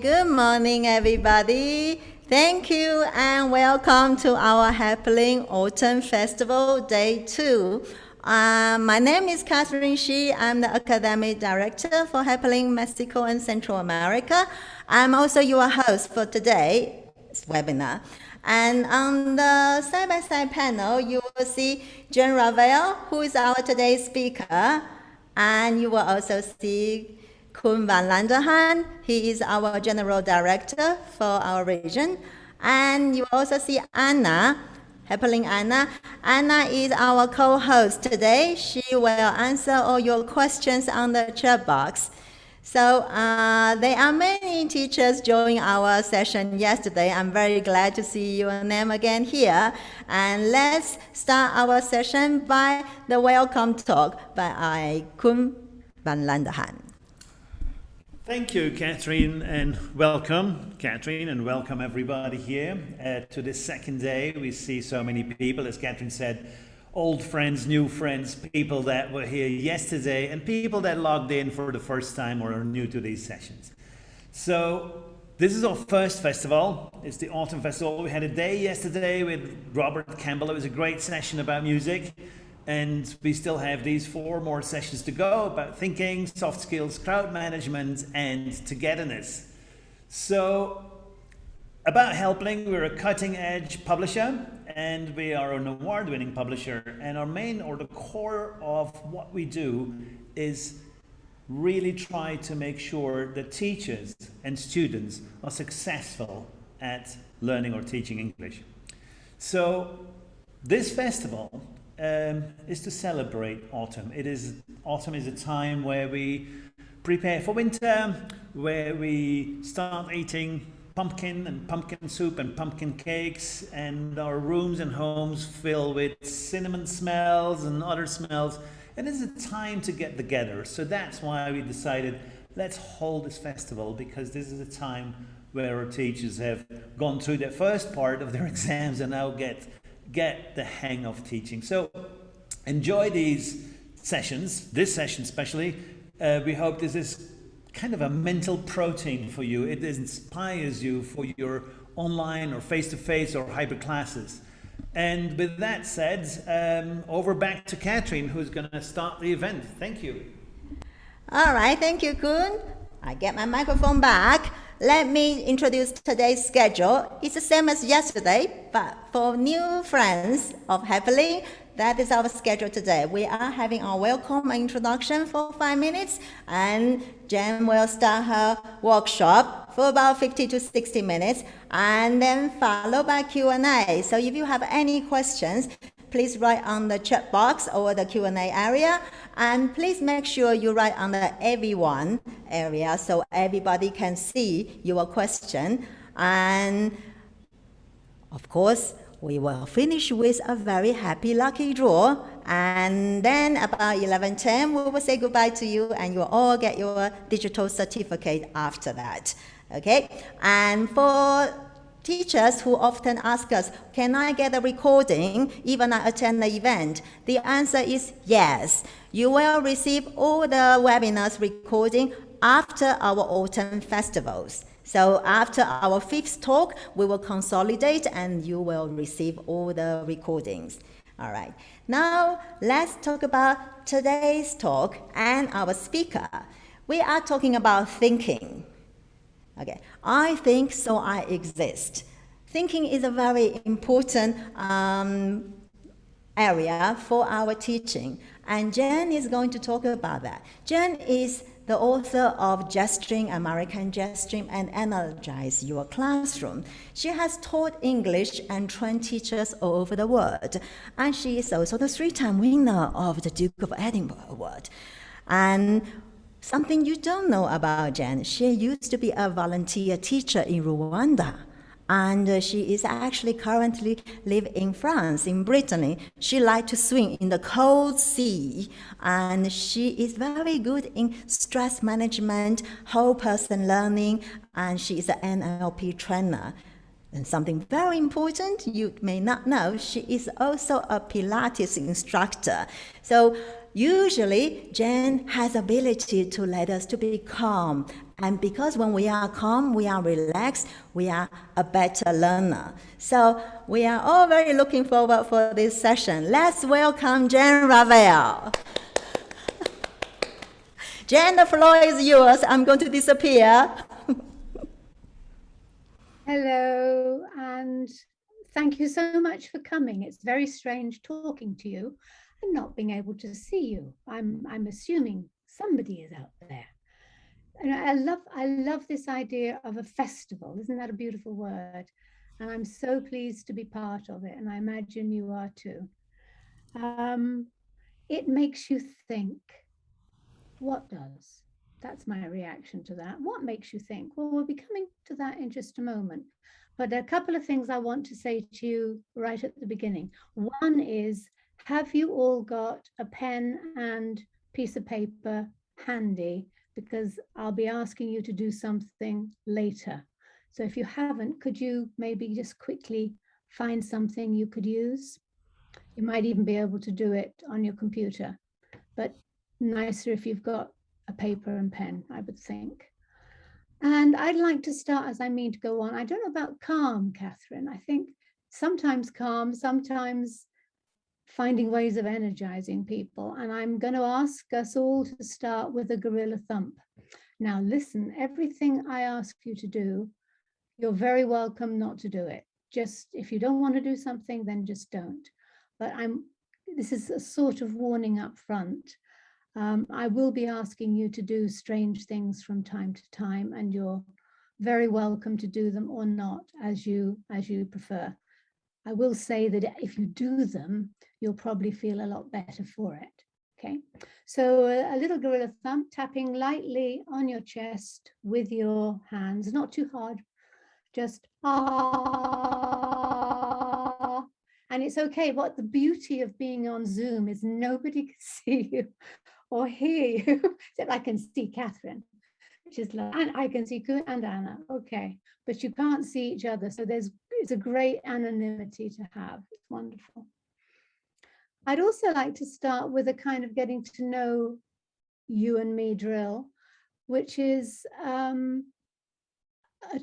Good morning, everybody. Thank you and welcome to our Helbling Autumn Festival Day 2. My name is Catherine Shi. I'm the Academic Director for Helbling Mexico and Central America. I'm also your host for today's webinar. And on the side-by-side panel, you will see Jen Ravel, who is our today's speaker. And you will also see Koen van Landerhan. He is our General Director for our region. And you also see Anna, Helbling Anna. Anna is our co-host today. She will answer all your questions on the chat box. So there are many teachers joining our session yesterday. I'm very glad to see your name again here. And let's start our session by the welcome talk by Koen van Landerhan. Thank you, Catherine, and welcome, Catherine, and welcome everybody here to this second day. We see so many people, as Catherine said, old friends, new friends, people that were here yesterday, and people that logged in for the first time or are new to these sessions. So this is our first festival. It's the Autumn Festival. We had a day yesterday with Robert Campbell. It was a great session about music. And we still have these 4 more sessions to go about thinking, soft skills, crowd management, and togetherness. So about Helbling, we're a cutting-edge publisher, and we are an award-winning publisher. And our main, or the core of what we do, is really try to make sure that teachers and students are successful at learning or teaching English. So this festival is to celebrate autumn. Autumn is a time where we prepare for winter, where we start eating pumpkin and pumpkin soup and pumpkin cakes, and our rooms and homes fill with cinnamon smells and other smells. And it's a time to get together. So that's why we decided, let's hold this festival, because this is a time where our teachers have gone through the first part of their exams and now get the hang of teaching. So enjoy these sessions, this session especially. We hope this is kind of a mental protein for you. It inspires you for your online or face-to-face or hybrid classes. And with that said, over back to Catherine, who's going to start the event. Thank you. All right, thank you, Koen. I get my microphone back. Let me introduce today's schedule. It's the same as yesterday, but for new friends of Helbling, that is our schedule today. We are having our welcome introduction for 5 minutes, and Jen will start her workshop for about 50 to 60 minutes, and then followed by Q&A. So if you have any questions, please write on the chat box or the Q&A area, and please make sure you write on the everyone area so everybody can see your question. And of course, we will finish with a very happy lucky draw, and then about 11:10 we will say goodbye to you, and you will all get your digital certificate after that. Okay, and for teachers who often ask us, can I get a recording even I attend the event? The answer is yes. You will receive all the webinars recording after our autumn festivals. So after our 5th talk, we will consolidate and you will receive all the recordings. All right. Now let's talk about today's talk and our speaker. We are talking about thinking. Okay, I think, so I exist. Thinking is a very important area for our teaching, and Jen is going to talk about that. Jen is the author of Jetstream, American Jetstream, and Energize Your Classroom. She has taught English and trained teachers all over the world, and she is also the 3-time winner of the Duke of Edinburgh Award. And something you don't know about Jen, she used to be a volunteer teacher in Rwanda, and she is actually currently live in France, in Brittany. She likes to swim in the cold sea, and she is very good in stress management, whole person learning, and she is an NLP trainer. And something very important you may not know, she is also a Pilates instructor. So usually Jen has ability to let us to be calm. And because when we are calm, we are relaxed, we are a better learner. So we are all very looking forward for this session. Let's welcome Jen Ravel. Jen, the floor is yours. I'm going to disappear. Hello, and thank you so much for coming. It's very strange talking to you and not being able to see you. I'm assuming somebody is out there. And I love this idea of a festival. Isn't that a beautiful word? And I'm so pleased to be part of it, and I imagine you are too. It makes you think. What does? That's my reaction to that. What makes you think? Well, we'll be coming to that in just a moment. But a couple of things I want to say to you right at the beginning. One is, have you all got a pen and piece of paper handy? Because I'll be asking you to do something later. So if you haven't, could you maybe just quickly find something you could use? You might even be able to do it on your computer, but nicer if you've got a paper and pen, I would think. And I'd like to start, as I mean to go on. I don't know about calm, Catherine. I think sometimes calm, sometimes finding ways of energizing people. And I'm going to ask us all to start with a gorilla thump. Now, listen, everything I ask you to do, you're very welcome not to do it. Just if you don't want to do something, then just don't. But this is a sort of warning up front. I will be asking you to do strange things from time to time, and you're very welcome to do them or not as you prefer. I will say that if you do them, you'll probably feel a lot better for it. Okay, so a little gorilla thump, tapping lightly on your chest with your hands, not too hard, just ah. And it's okay. What the beauty of being on Zoom is nobody can see you or hear you, except I can see Catherine, which is like, and I can see Kuhn and Anna, okay, but you can't see each other. So it's a great anonymity to have. It's wonderful. I'd also like to start with a kind of getting to know you and me drill, which is a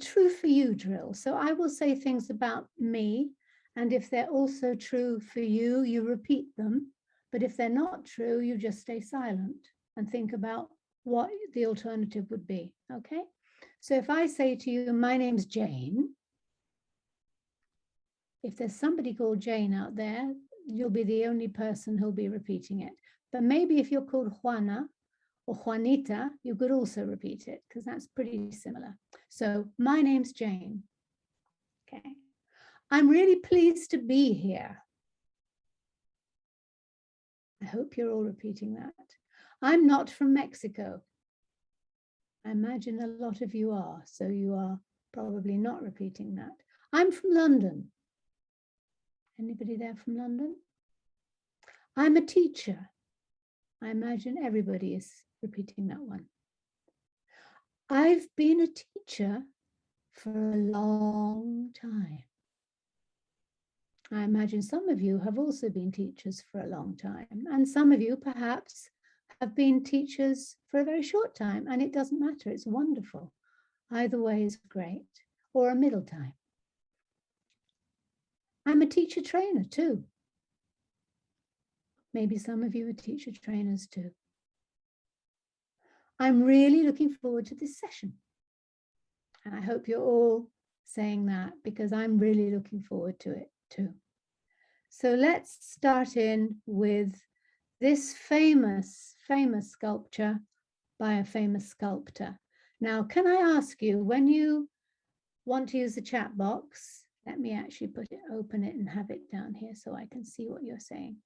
true for you drill. So I will say things about me, and if they're also true for you, you repeat them. But if they're not true, you just stay silent and think about what the alternative would be, okay? So if I say to you, my name's Jane, if there's somebody called Jane out there, you'll be the only person who'll be repeating it. But maybe if you're called Juana or Juanita, you could also repeat it, because that's pretty similar. So my name's Jane, okay? I'm really pleased to be here. I hope you're all repeating that. I'm not from Mexico. I imagine a lot of you are, so you are probably not repeating that. I'm from London. Anybody there from London? I'm a teacher. I imagine everybody is repeating that one. I've been a teacher for a long time. I imagine some of you have also been teachers for a long time, and some of you perhaps have been teachers for a very short time, and it doesn't matter, it's wonderful. Either way is great, or a middle time. I'm a teacher trainer too. Maybe some of you are teacher trainers too. I'm really looking forward to this session. And I hope you're all saying that, because I'm really looking forward to it too. So let's start in with this famous sculpture by a famous sculptor. Now, can I ask you, when you want to use the chat box, let me actually open it and have it down here so I can see what you're saying.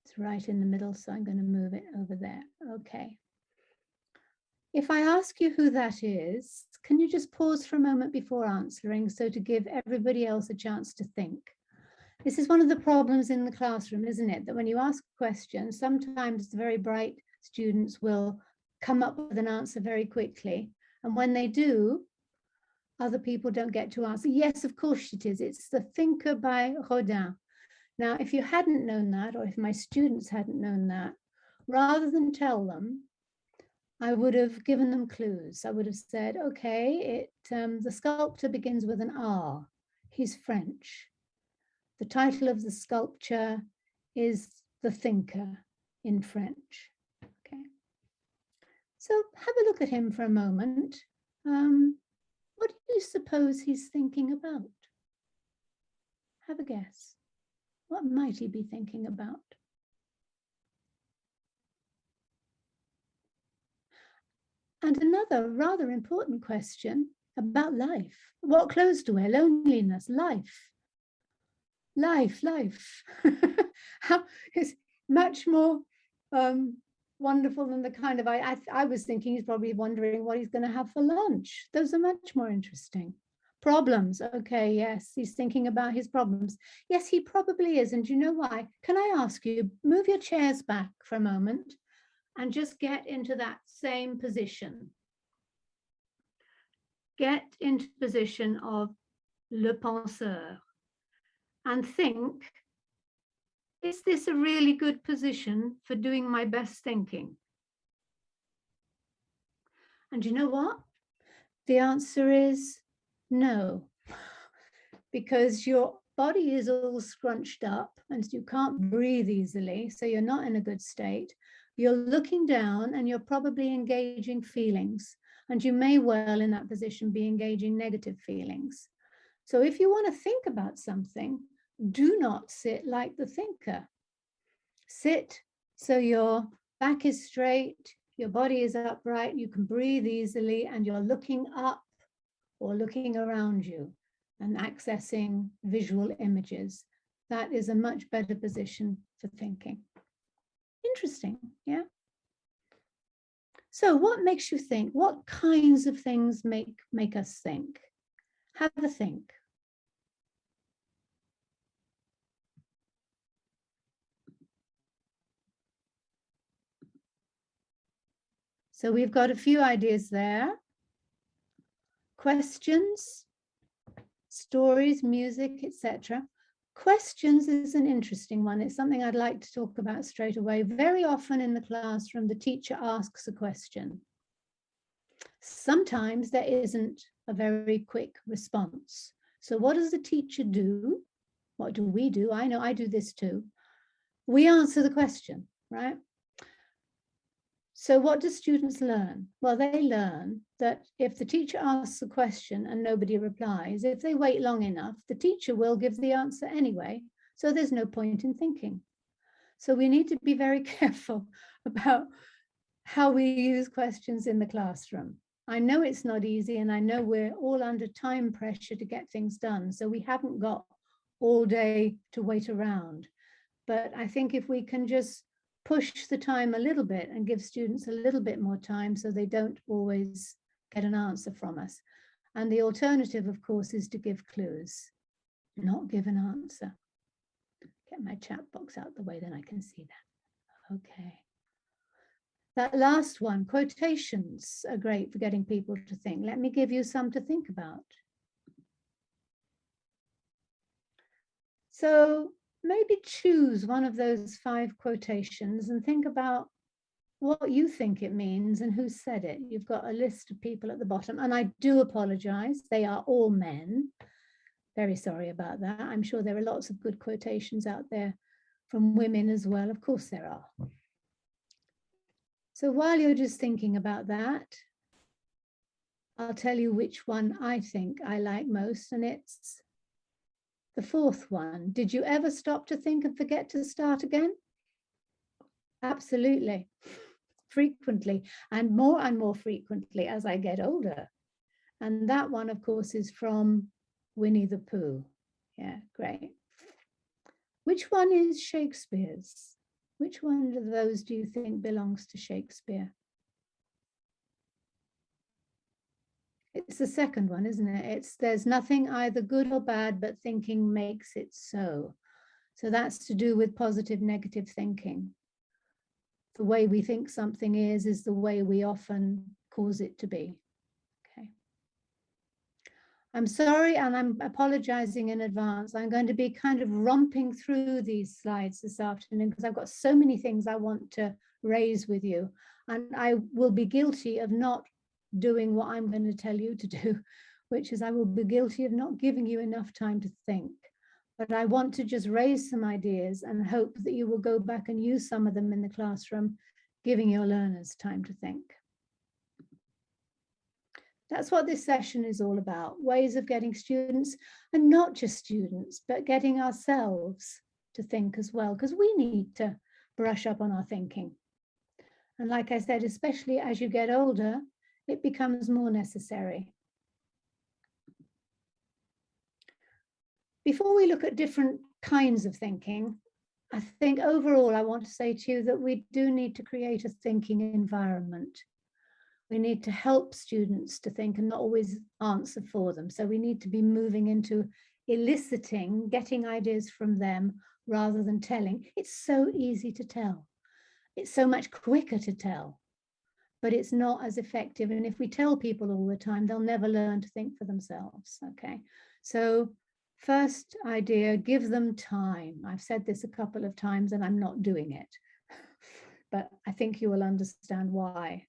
It's right in the middle, so I'm going to move it over there. Okay. If I ask you who that is, can you just pause for a moment before answering, so to give everybody else a chance to think? This is one of the problems in the classroom, isn't it? That when you ask questions, sometimes the very bright students will come up with an answer very quickly. And when they do, other people don't get to answer. Yes, of course it is. It's The Thinker by Rodin. Now, if you hadn't known that, or if my students hadn't known that, rather than tell them, I would have given them clues. I would have said, okay, the sculptor begins with an R. He's French. The title of the sculpture is The Thinker in French. Okay. So have a look at him for a moment. What do you suppose he's thinking about? Have a guess. What might he be thinking about? And another rather important question about life. What clothes to wear? Loneliness, life. Life. How is much more wonderful than the kind of, I was thinking he's probably wondering what he's going to have for lunch. Those are much more interesting. Problems. Okay, yes, he's thinking about his problems. Yes, he probably is. And do you know why? Can I ask you, move your chairs back for a moment and just get into that same position. Get into position of le penseur and think, is this a really good position for doing my best thinking? And you know what? The answer is no, because your body is all scrunched up and you can't breathe easily, so you're not in a good state. You're looking down and you're probably engaging feelings, and you may well in that position be engaging negative feelings. So if you want to think about something, do not sit like the thinker. Sit so your back is straight, your body is upright, you can breathe easily, and you're looking up or looking around you and accessing visual images. That is a much better position for thinking. Interesting, yeah? So what makes you think? What kinds of things make us think? Have a think. So we've got a few ideas there. Questions, stories, music, etc. Questions is an interesting one. It's something I'd like to talk about straight away. Very often in the classroom, the teacher asks a question. Sometimes there isn't a very quick response. So what does the teacher do? What do we do? I know I do this too. We answer the question, right? So what do students learn? Well, they learn that if the teacher asks a question and nobody replies, if they wait long enough, the teacher will give the answer anyway. So there's no point in thinking. So we need to be very careful about how we use questions in the classroom. I know it's not easy, and I know we're all under time pressure to get things done. So we haven't got all day to wait around. But I think if we can just push the time a little bit and give students a little bit more time so they don't always get an answer from us. And the alternative, of course, is to give clues, not give an answer. Get my chat box out the way, then I can see that. Okay. That last one, quotations are great for getting people to think. Let me give you some to think about. So maybe choose one of those 5 quotations and think about what you think it means and who said it. You've got a list of people at the bottom, and I do apologize. They are all men. Very sorry about that. I'm sure there are lots of good quotations out there from women as well. Of course there are. So while you're just thinking about that, I'll tell you which one I think I like most, and it's the 4th one. Did you ever stop to think and forget to start again? Absolutely. Frequently, and more frequently as I get older. And that one, of course, is from Winnie the Pooh. Yeah, great. Which one is Shakespeare's? Which one of those do you think belongs to Shakespeare? It's the second one, isn't it? It's there's nothing either good or bad, but thinking makes it so. So that's to do with positive, negative thinking. The way we think something is the way we often cause it to be. Okay. I'm sorry, and I'm apologizing in advance. I'm going to be kind of romping through these slides this afternoon because I've got so many things I want to raise with you. And I will be guilty of not doing what I'm going to tell you to do, which is I will be guilty of not giving you enough time to think. But I want to just raise some ideas and hope that you will go back and use some of them in the classroom, giving your learners time to think. That's what this session is all about, ways of getting students, and not just students, but getting ourselves to think as well, because we need to brush up on our thinking. And like I said, especially as you get older, it becomes more necessary. Before we look at different kinds of thinking, I think overall I want to say to you that we do need to create a thinking environment. We need to help students to think and not always answer for them. So we need to be moving into eliciting, getting ideas from them rather than telling. It's so easy to tell. It's so much quicker to tell, but it's not as effective. And if we tell people all the time, they'll never learn to think for themselves. Okay, so first idea, give them time. I've said this a couple of times and I'm not doing it, but I think you will understand why.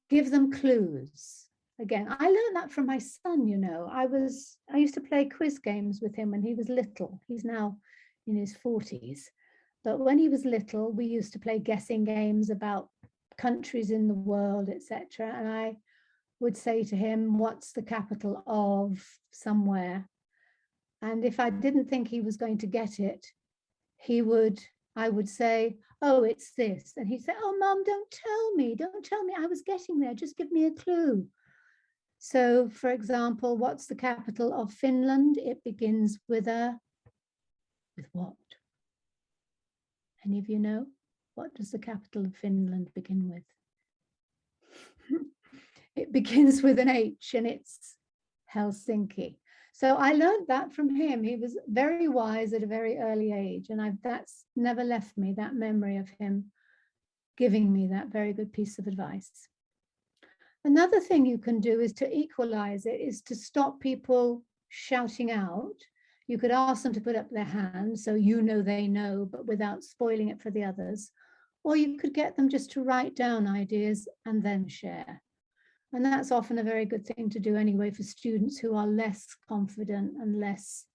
Give them clues. Again, I learned that from my son, you know. I used to play quiz games with him when he was little. He's now in his 40s. But when he was little, we used to play guessing games about countries in the world, etc. And I would say to him, what's the capital of somewhere? And if I didn't think he was going to get it, I would say, oh, it's this. And he'd say, oh, Mom, don't tell me. I was getting there. Just give me a clue. So, for example, what's the capital of Finland? It begins with what? Any of you know? What does the capital of Finland begin with? It begins with an H and it's Helsinki. So I learned that from him. He was very wise at a very early age, and that's never left me, that memory of him giving me that very good piece of advice. Another thing you can do is to equalize it, is to stop people shouting out. You could ask them to put up their hands so you know they know, but without spoiling it for the others. Or you could get them just to write down ideas and then share. And that's often a very good thing to do anyway for students who are less confident and less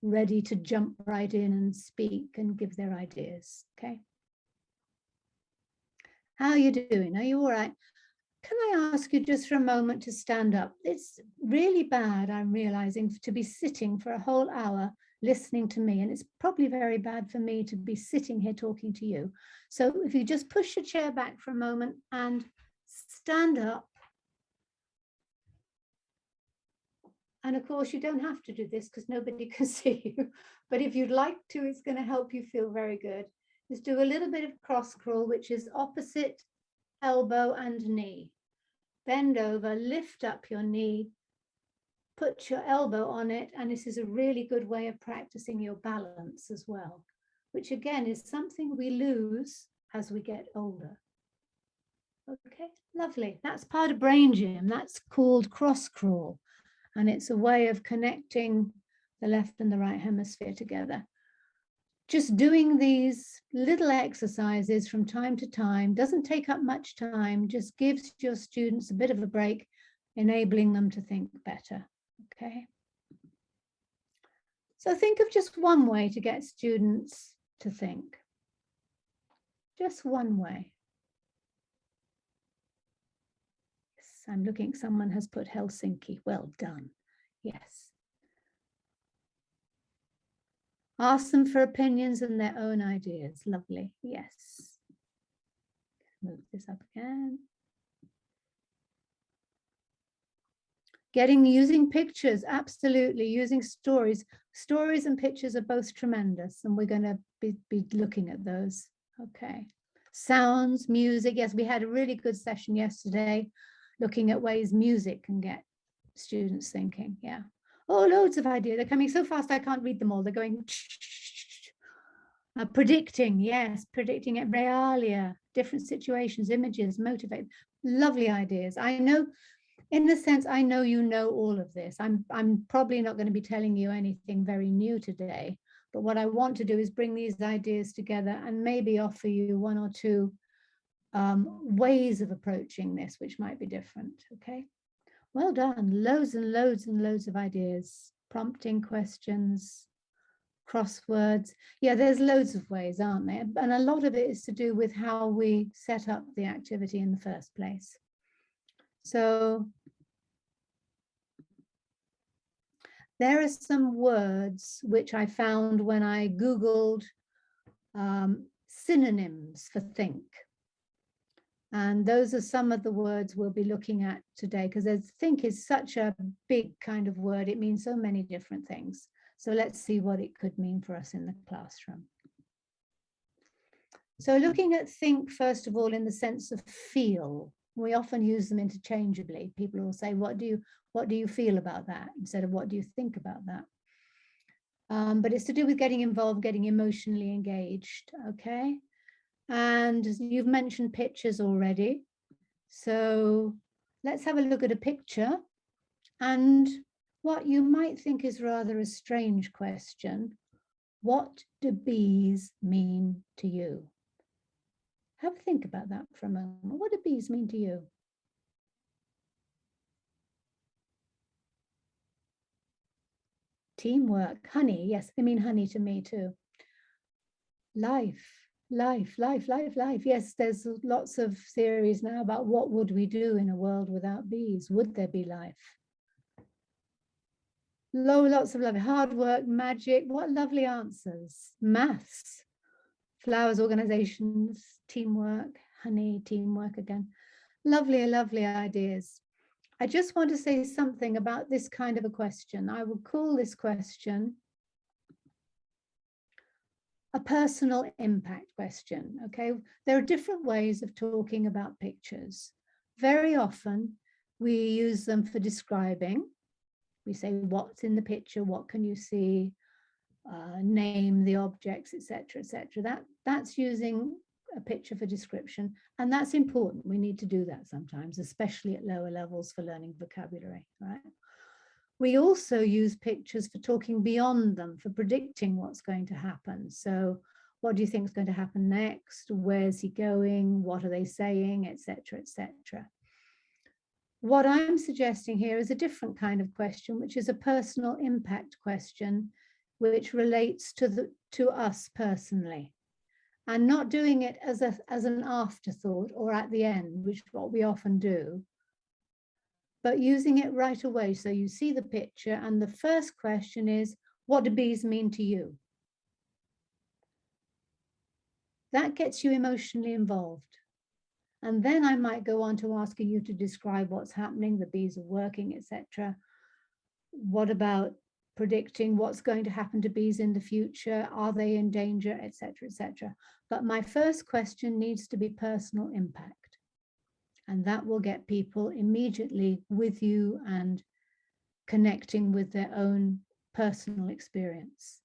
ready to jump right in and speak and give their ideas, okay? How are you doing? Are you all right? Can I ask you just for a moment to stand up? It's really bad, I'm realizing, to be sitting for a whole hour listening to me, and it's probably very bad for me to be sitting here talking to you. So if you just push your chair back for a moment and stand up. And of course, you don't have to do this because nobody can see you. But if you'd like to, it's going to help you feel very good. Just do a little bit of cross crawl, which is opposite elbow and knee. Bend over, lift up your knee, put your elbow on it. And this is a really good way of practicing your balance as well, which again is something we lose as we get older. Okay, lovely. That's part of brain gym. That's called cross crawl. And it's a way of connecting the left and the right hemisphere together. Just doing these little exercises from time to time doesn't take up much time, just gives your students a bit of a break, enabling them to think better, okay? So think of just one way to get students to think. Just one way. I'm looking, someone has put Helsinki. Well done. Yes. Ask them for opinions and their own ideas. Lovely. Yes. Move this up again. Using pictures, absolutely. Using stories. Stories and pictures are both tremendous, and we're going to be looking at those. Okay. Sounds, music. Yes, we had a really good session yesterday, looking at ways music can get students thinking. Yeah. Oh, loads of ideas. They're coming so fast I can't read them all. They're going predicting. Yes, predicting it. Realia, different situations, images, motivate. Lovely ideas. I know, in a sense, I know you know all of this. I'm probably not going to be telling you anything very new today, But what I want to do is bring these ideas together and maybe offer you one or two ways of approaching this, which might be different. Okay, well done. Loads and loads and loads of ideas, prompting questions, crosswords. Yeah, there's loads of ways, aren't there? And a lot of it is to do with how we set up the activity in the first place. So there are some words which I found when I Googled synonyms for think. And those are some of the words we'll be looking at today, because think is such a big kind of word. It means so many different things. So let's see what it could mean for us in the classroom. So looking at think, first of all, in the sense of feel, we often use them interchangeably. People will say, what do you feel about that? Instead of what do you think about that? But it's to do with getting involved, getting emotionally engaged, okay? And you've mentioned pictures already. So let's have a look at a picture. And what you might think is rather a strange question, what do bees mean to you? Have a think about that for a moment. What do bees mean to you? Teamwork, honey, yes, they mean honey to me too. Life, life, life, life, life. Yes, there's lots of theories now about what would we do in a world without bees? Would there be life? Lots of love, hard work, magic, what lovely answers. Maths, flowers, organizations, teamwork, honey, teamwork again. Lovely, lovely ideas. I just want to say something about this kind of a question. I would call this question a personal impact question, okay? There are different ways of talking about pictures. Very often we use them for describing. We say what's in the picture, what can you see, name the objects, etc., etc. That's using a picture for description, and that's important. We need to do that sometimes, especially at lower levels for learning vocabulary, right? We also use pictures for talking beyond them, for predicting what's going to happen. So what do you think is going to happen next? Where's he going? What are they saying, etc., etc. What I'm suggesting here is a different kind of question, which is a personal impact question, which relates to us personally, and not doing it as an afterthought or at the end, which is what we often do, but using it right away. So you see the picture, and the first question is, what do bees mean to you? That gets you emotionally involved. And then I might go on to asking you to describe what's happening, the bees are working, etc. What about predicting what's going to happen to bees in the future? Are they in danger, etc., etc. But my first question needs to be personal impact. And that will get people immediately with you and connecting with their own personal experience.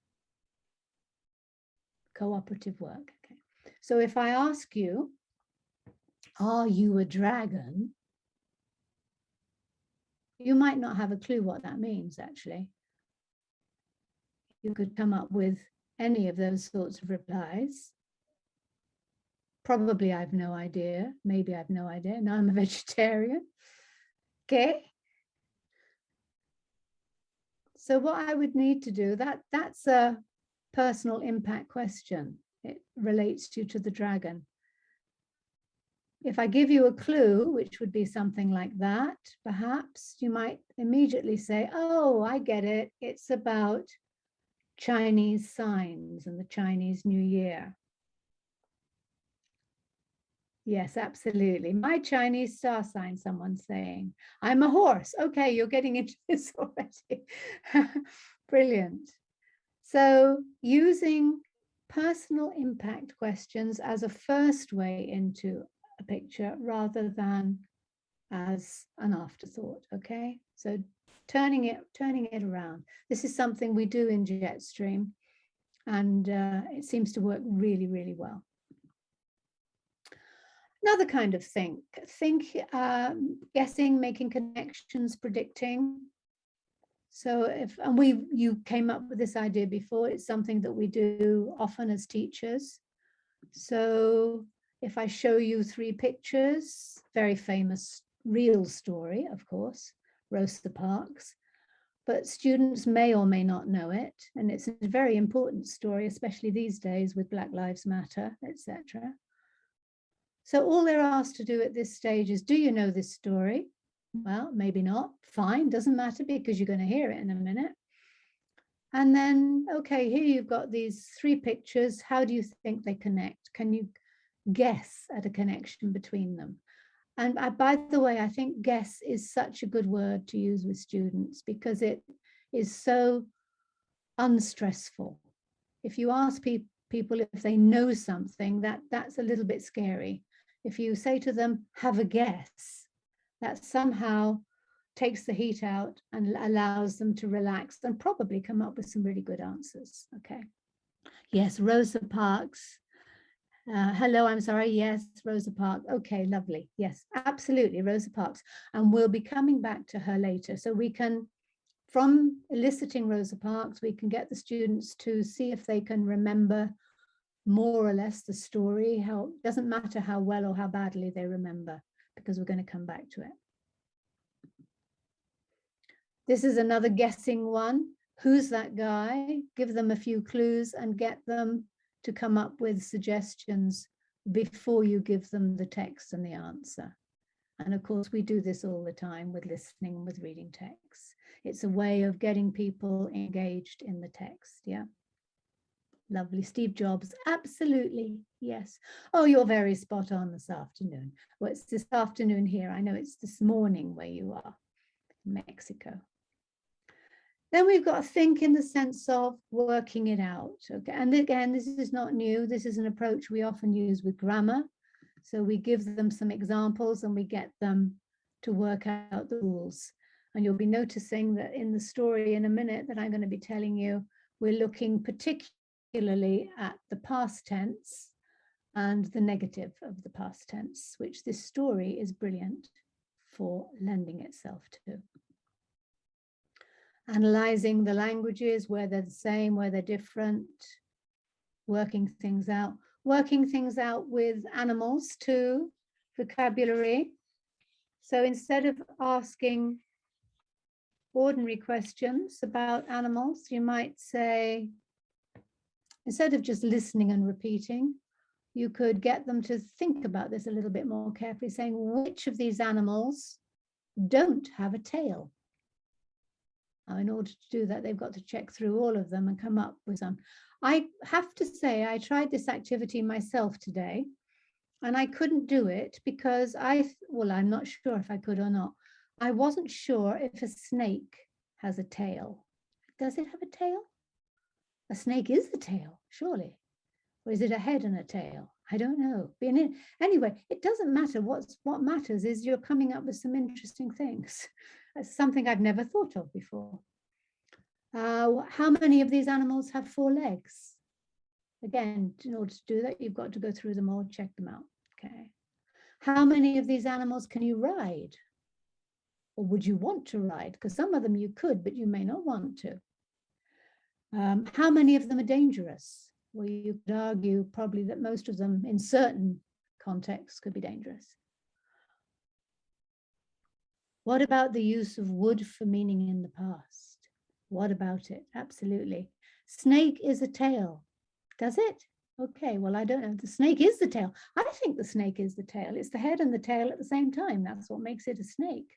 Cooperative work. Okay. So if I ask you, are you a dragon? You might not have a clue what that means, actually. You could come up with any of those sorts of replies. Probably I've no idea. Maybe I've no idea. Now I'm a vegetarian. Okay. So what I would need to do, that's a personal impact question. It relates you to the dragon. If I give you a clue, which would be something like that, perhaps you might immediately say, oh, I get it. It's about Chinese signs and the Chinese New Year. Yes, absolutely. My Chinese star sign, someone's saying. I'm a horse. Okay, you're getting into this already. Brilliant. So using personal impact questions as a first way into a picture rather than as an afterthought, okay? So turning it around. This is something we do in Jetstream, and it seems to work really, really well. Another kind of think, guessing, making connections, predicting. So you came up with this idea before, it's something that we do often as teachers. So if I show you 3 pictures, very famous real story, of course, Rosa Parks, but students may or may not know it. And it's a very important story, especially these days with Black Lives Matter, etc. So all they're asked to do at this stage is, do you know this story? Well, maybe not. Fine, doesn't matter because you're going to hear it in a minute. And then, okay, here you've got these 3 pictures. How do you think they connect? Can you guess at a connection between them? And by the way, I think guess is such a good word to use with students because it is so unstressful. If you ask people if they know something, that's a little bit scary. If you say to them, have a guess, that somehow takes the heat out and allows them to relax and probably come up with some really good answers. Okay. Yes, Rosa Parks. Hello, I'm sorry. Yes, Rosa Parks. Okay, lovely. Yes, absolutely, Rosa Parks. And we'll be coming back to her later. So we can, from eliciting Rosa Parks, we can get the students to see if they can remember more or less the story. How doesn't matter how well or how badly they remember, because we're going to come back to it. This is another guessing one. Who's that guy? Give them a few clues and get them to come up with suggestions before you give them the text and the answer. And of course, we do this all the time with listening and with reading texts. It's a way of getting people engaged in the text. Yeah. Lovely. Steve Jobs. Absolutely. Yes. Oh, you're very spot on this afternoon. Well, it's this afternoon here. I know it's this morning where you are, Mexico. Then we've got to think in the sense of working it out. Okay. And again, this is not new. This is an approach we often use with grammar. So we give them some examples and we get them to work out the rules. And you'll be noticing that in the story in a minute that I'm going to be telling you, we're looking particularly at the past tense and the negative of the past tense, which this story is brilliant for lending itself to. Analyzing the languages, where they're the same, where they're different, working things out with animals too, vocabulary. So instead of asking ordinary questions about animals, you might say, instead of just listening and repeating, you could get them to think about this a little bit more carefully, saying, which of these animals don't have a tail? Now, in order to do that, they've got to check through all of them and come up with some. I have to say, I tried this activity myself today, and I couldn't do it because I'm not sure if I could or not. I wasn't sure if a snake has a tail. Does it have a tail? A snake is the tail, surely. Or is it a head and a tail? I don't know. Anyway, it doesn't matter. What matters is you're coming up with some interesting things. That's something I've never thought of before. How many of these animals have 4 legs? Again, in order to do that, you've got to go through them all, check them out. Okay. How many of these animals can you ride? Or would you want to ride? Because some of them you could, but you may not want to. How many of them are dangerous? Well, you could argue probably that most of them in certain contexts could be dangerous. What about the use of wood for meaning in the past? What about it? Absolutely. Snake is a tail. Does it? Okay, well, I don't know. The snake is the tail. I think the snake is the tail. It's the head and the tail at the same time. That's what makes it a snake.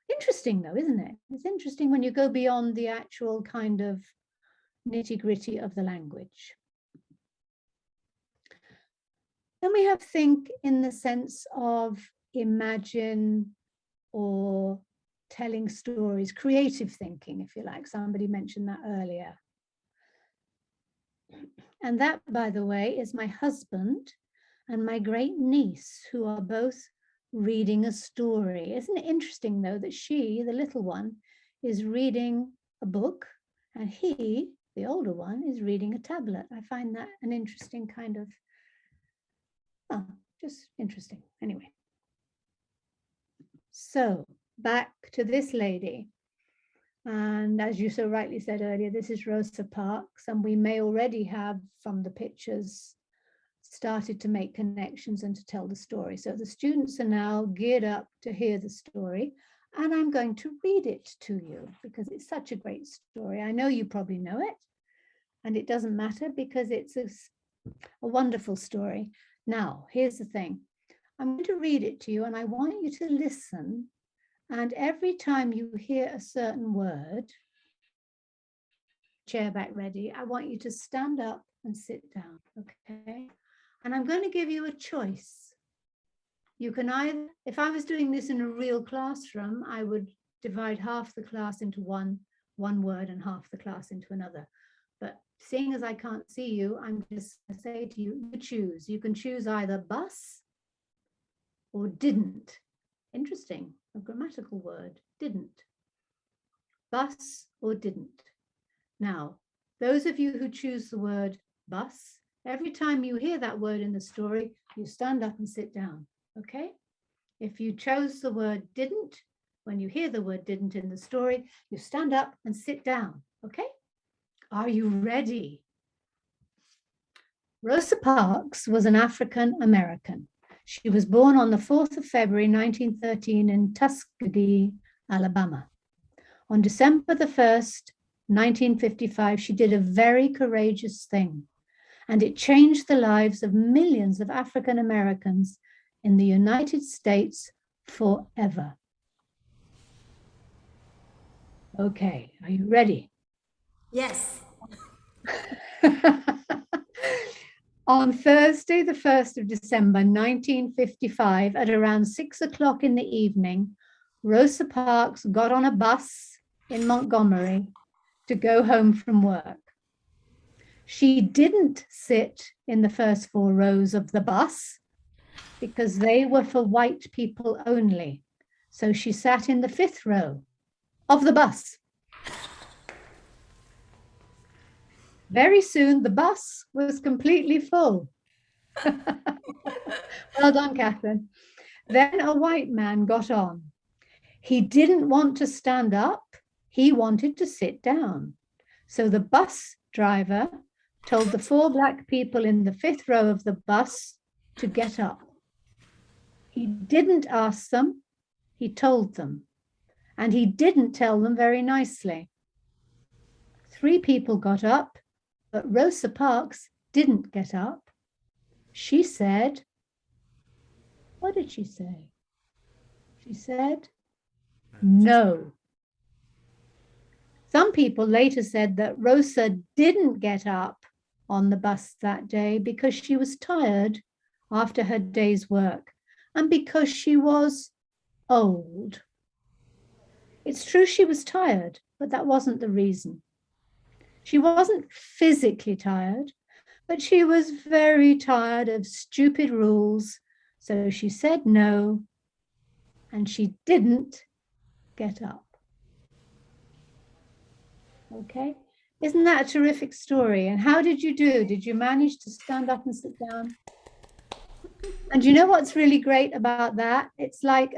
Interesting though, isn't it? It's interesting when you go beyond the actual kind of nitty-gritty of the language. Then we have think in the sense of imagine or telling stories, creative thinking, if you like. Somebody mentioned that earlier. And that, by the way, is my husband and my great niece, who are both reading a story. Isn't it interesting, though, that she, the little one, is reading a book and he, the older one, is reading a tablet? I find that an interesting kind of, just interesting. Anyway. So back to this lady. And as you so rightly said earlier, this is Rosa Parks, and we may already have, from the pictures, started to make connections and to tell the story. So the students are now geared up to hear the story, and I'm going to read it to you because it's such a great story. I know you probably know it, and it doesn't matter because it's a wonderful story. Now, here's the thing. I'm going to read it to you, and I want you to listen. And every time you hear a certain word, chair back ready, I want you to stand up and sit down, okay? And I'm going to give you a choice. You can either, if I was doing this in a real classroom, I would divide half the class into one word and half the class into another. But seeing as I can't see you, I'm just going to say to you, you choose. You can choose either bus or didn't. Interesting, a grammatical word, didn't. Bus or didn't. Now, those of you who choose the word bus, every time you hear that word in the story, you stand up and sit down, okay? If you chose the word didn't, when you hear the word didn't in the story, you stand up and sit down, okay? Are you ready? Rosa Parks was an African American. She was born on the 4th of February, 1913 in Tuskegee, Alabama. On December the 1st, 1955, she did a very courageous thing, and it changed the lives of millions of African Americans in the United States forever. Okay, are you ready? Yes. On Thursday, the 1st of December, 1955, at around 6 o'clock in the evening, Rosa Parks got on a bus in Montgomery to go home from work. She didn't sit in the first 4 rows of the bus because they were for white people only. So she sat in the 5th row of the bus. Very soon, the bus was completely full. Well done, Catherine. Then a white man got on. He didn't want to stand up. He wanted to sit down. So the bus driver told the 4 black people in the 5th row of the bus to get up. He didn't ask them. He told them. And he didn't tell them very nicely. 3 people got up, but Rosa Parks didn't get up. She said, what did she say? She said, no. Some people later said that Rosa didn't get up on the bus that day because she was tired after her day's work and because she was old. It's true she was tired, but that wasn't the reason. She wasn't physically tired, but she was very tired of stupid rules. So she said no, and she didn't get up. Okay, isn't that a terrific story? And how did you do? Did you manage to stand up and sit down? And you know what's really great about that? It's like,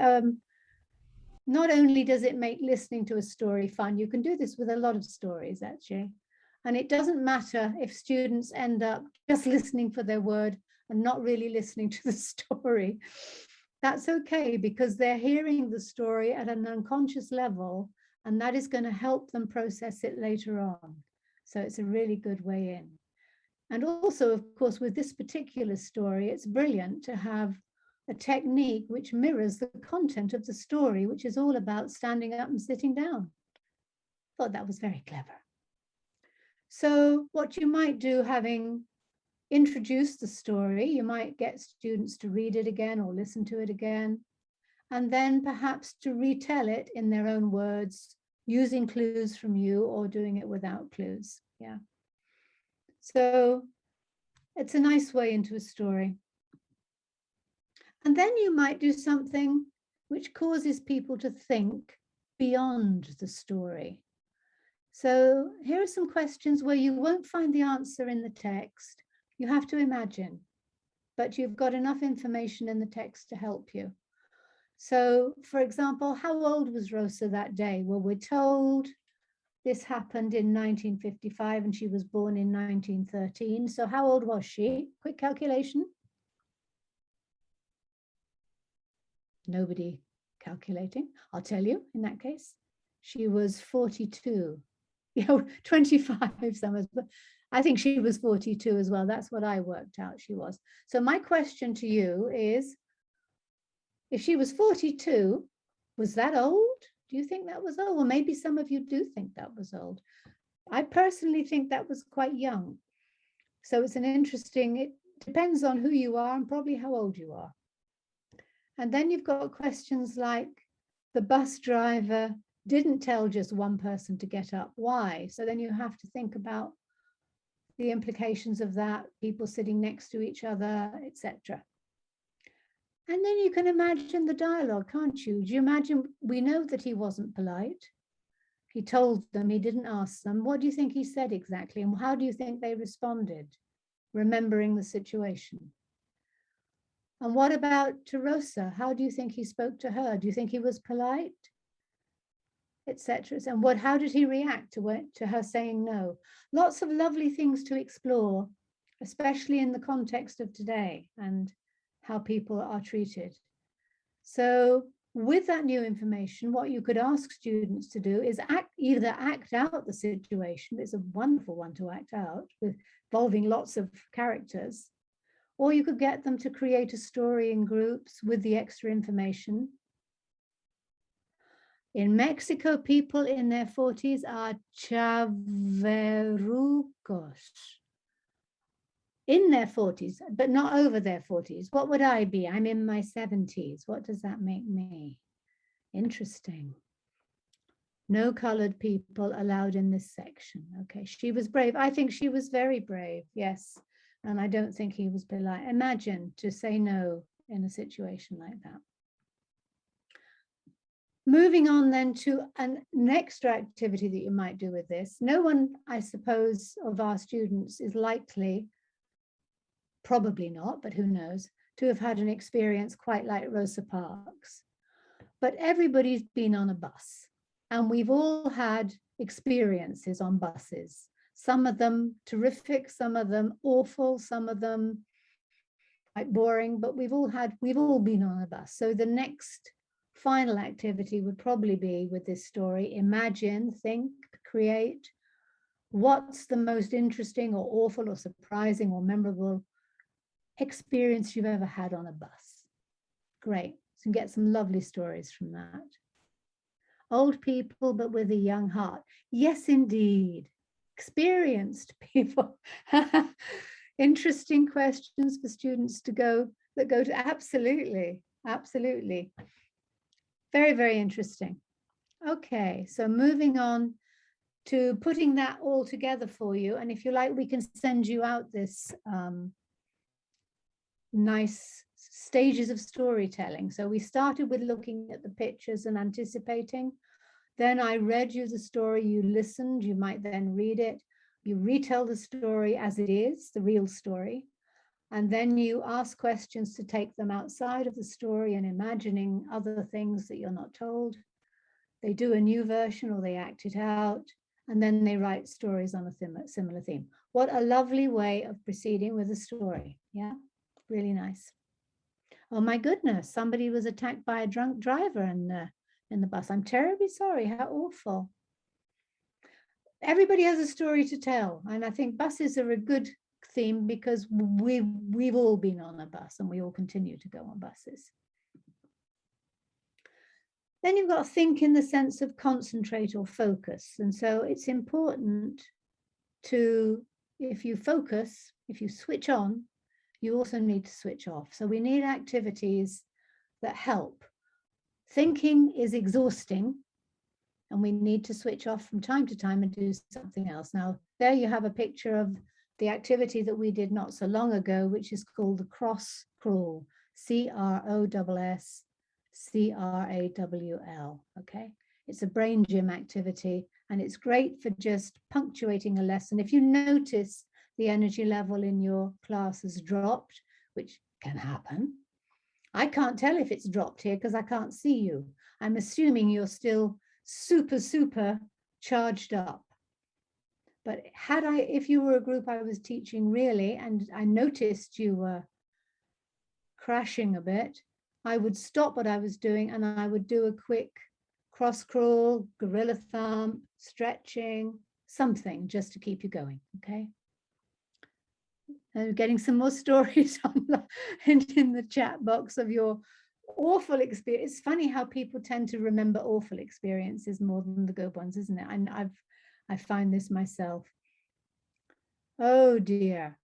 not only does it make listening to a story fun, you can do this with a lot of stories actually. And it doesn't matter if students end up just listening for their word and not really listening to the story. That's okay because they're hearing the story at an unconscious level, and that is going to help them process it later on. So it's a really good way in. And also, of course, with this particular story, it's brilliant to have a technique which mirrors the content of the story, which is all about standing up and sitting down. I thought that was very clever. So what you might do, having introduced the story, you might get students to read it again or listen to it again, and then perhaps to retell it in their own words, using clues from you or doing it without clues. Yeah. So it's a nice way into a story. And then you might do something which causes people to think beyond the story. So here are some questions where you won't find the answer in the text. You have to imagine, but you've got enough information in the text to help you. So, for example, how old was Rosa that day? Well, we're told This happened in 1955 and she was born in 1913. So how old was she? Quick calculation. Nobody calculating. I'll tell you in that case. She was 42. 25 summers, but I think she was 42 as well. That's what I worked out she was. So my question to you is, if she was 42, was that old? Do you think that was old? Well, maybe some of you do think that was old. I personally think that was quite young. So it's it depends on who you are and probably how old you are. And then you've got questions like, the bus driver didn't tell just one person to get up. Why? So then you have to think about the implications of that, people sitting next to each other, etc. And then you can imagine the dialogue, can't you? Do you imagine, we know that he wasn't polite. He told them, he didn't ask them. What do you think he said exactly? And how do you think they responded, remembering the situation? And what about Teresa? How do you think he spoke to her? Do you think he was polite? Etc. And how did he react to her saying no? Lots of lovely things to explore, especially in the context of today and how people are treated. So with that new information, what you could ask students to do is either act out the situation. It's a wonderful one to act out, involving lots of characters, or you could get them to create a story in groups with the extra information. In Mexico, people in their 40s are chaverrucos. In their 40s, but not over their 40s. What would I be? I'm in my 70s. What does that make me? Interesting. No colored people allowed in this section. Okay, she was brave. I think she was very brave, yes. And I don't think he was polite. Imagine to say no in a situation like that. Moving on then to an extra activity that you might do with this. No one, I suppose, of our students is likely, probably not, but who knows, to have had an experience quite like Rosa Parks. But everybody's been on a bus, and we've all had experiences on buses. Some of them terrific, some of them awful, some of them quite boring, but we've all been on a bus. So the next final activity would probably be with this story, imagine, think, create, what's the most interesting or awful or surprising or memorable experience you've ever had on a bus. Great, so get some lovely stories from that. Old people, but with a young heart. Yes, indeed. Experienced people. Interesting questions for students to go to. Absolutely, absolutely. Very, very interesting. Okay, so moving on to putting that all together for you. And if you like, we can send you out this nice stages of storytelling. So we started with looking at the pictures and anticipating. Then I read you the story, you listened, you might then read it. You retell the story as it is, the real story. And then you ask questions to take them outside of the story and imagining other things that you're not told. They do a new version or they act it out, and then they write stories on a similar theme. What a lovely way of proceeding with a story. Yeah, really nice. Oh my goodness, somebody was attacked by a drunk driver in the bus. I'm terribly sorry, how awful. Everybody has a story to tell, and I think buses are a good theme because we've all been on a bus and we all continue to go on buses. Then you've got to think in the sense of concentrate or focus. And so it's important to, if you focus, if you switch on, you also need to switch off. So we need activities that help. Thinking is exhausting, and we need to switch off from time to time and do something else. Now, there you have a picture of the activity that we did not so long ago, which is called the cross crawl, CROSSCRAWL, okay? It's a brain gym activity, and it's great for just punctuating a lesson. If you notice the energy level in your class has dropped, which can happen, I can't tell if it's dropped here because I can't see you. I'm assuming you're still super charged up. But if you were a group I was teaching really, and I noticed you were crashing a bit, I would stop what I was doing and I would do a quick cross crawl, gorilla thump, stretching, something just to keep you going, okay? And getting some more stories in the chat box of your awful experience. It's funny how people tend to remember awful experiences more than the good ones, isn't it? And I find this myself. Oh dear.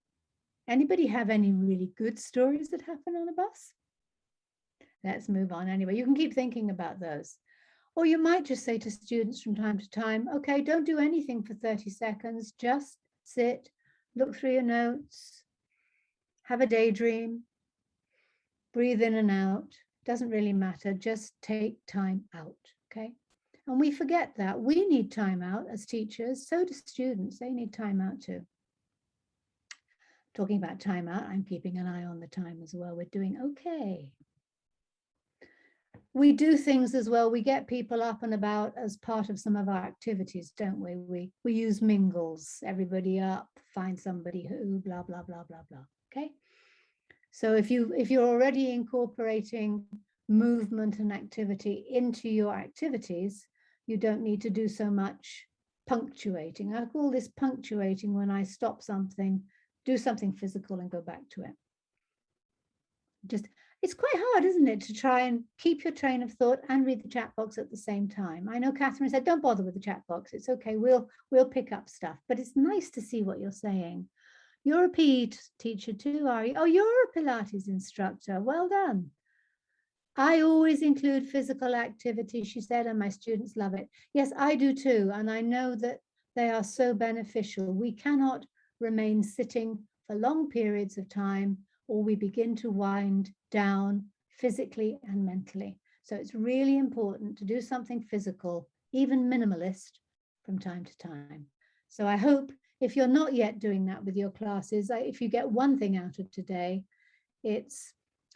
Anybody have any really good stories that happen on a bus? Let's move on anyway. You can keep thinking about those. Or you might just say to students from time to time, okay, don't do anything for 30 seconds. Just sit, look through your notes, have a daydream, breathe in and out. Doesn't really matter. Just take time out, okay? And we forget that. We need time out as teachers. So do students. They need time out too. Talking about time out, I'm keeping an eye on the time as well. We're doing okay. We do things as well. We get people up and about as part of some of our activities, don't we? We use mingles, everybody up, find somebody who, blah, blah, blah, blah, blah, okay? So if you're already incorporating movement and activity into your activities, you don't need to do so much punctuating. I call this punctuating when I stop something, do something physical and go back to it. It's quite hard, isn't it, to try and keep your train of thought and read the chat box at the same time. I know Catherine said, don't bother with the chat box. It's okay, we'll pick up stuff, but it's nice to see what you're saying. You're a PE teacher too, are you? Oh, you're a Pilates instructor. Well done. I always include physical activity, she said, and my students love it. Yes, I do too. And I know that they are so beneficial. We cannot remain sitting for long periods of time or we begin to wind down physically and mentally. So it's really important to do something physical, even minimalist, from time to time. So I hope if you're not yet doing that with your classes, if you get one thing out of today, it's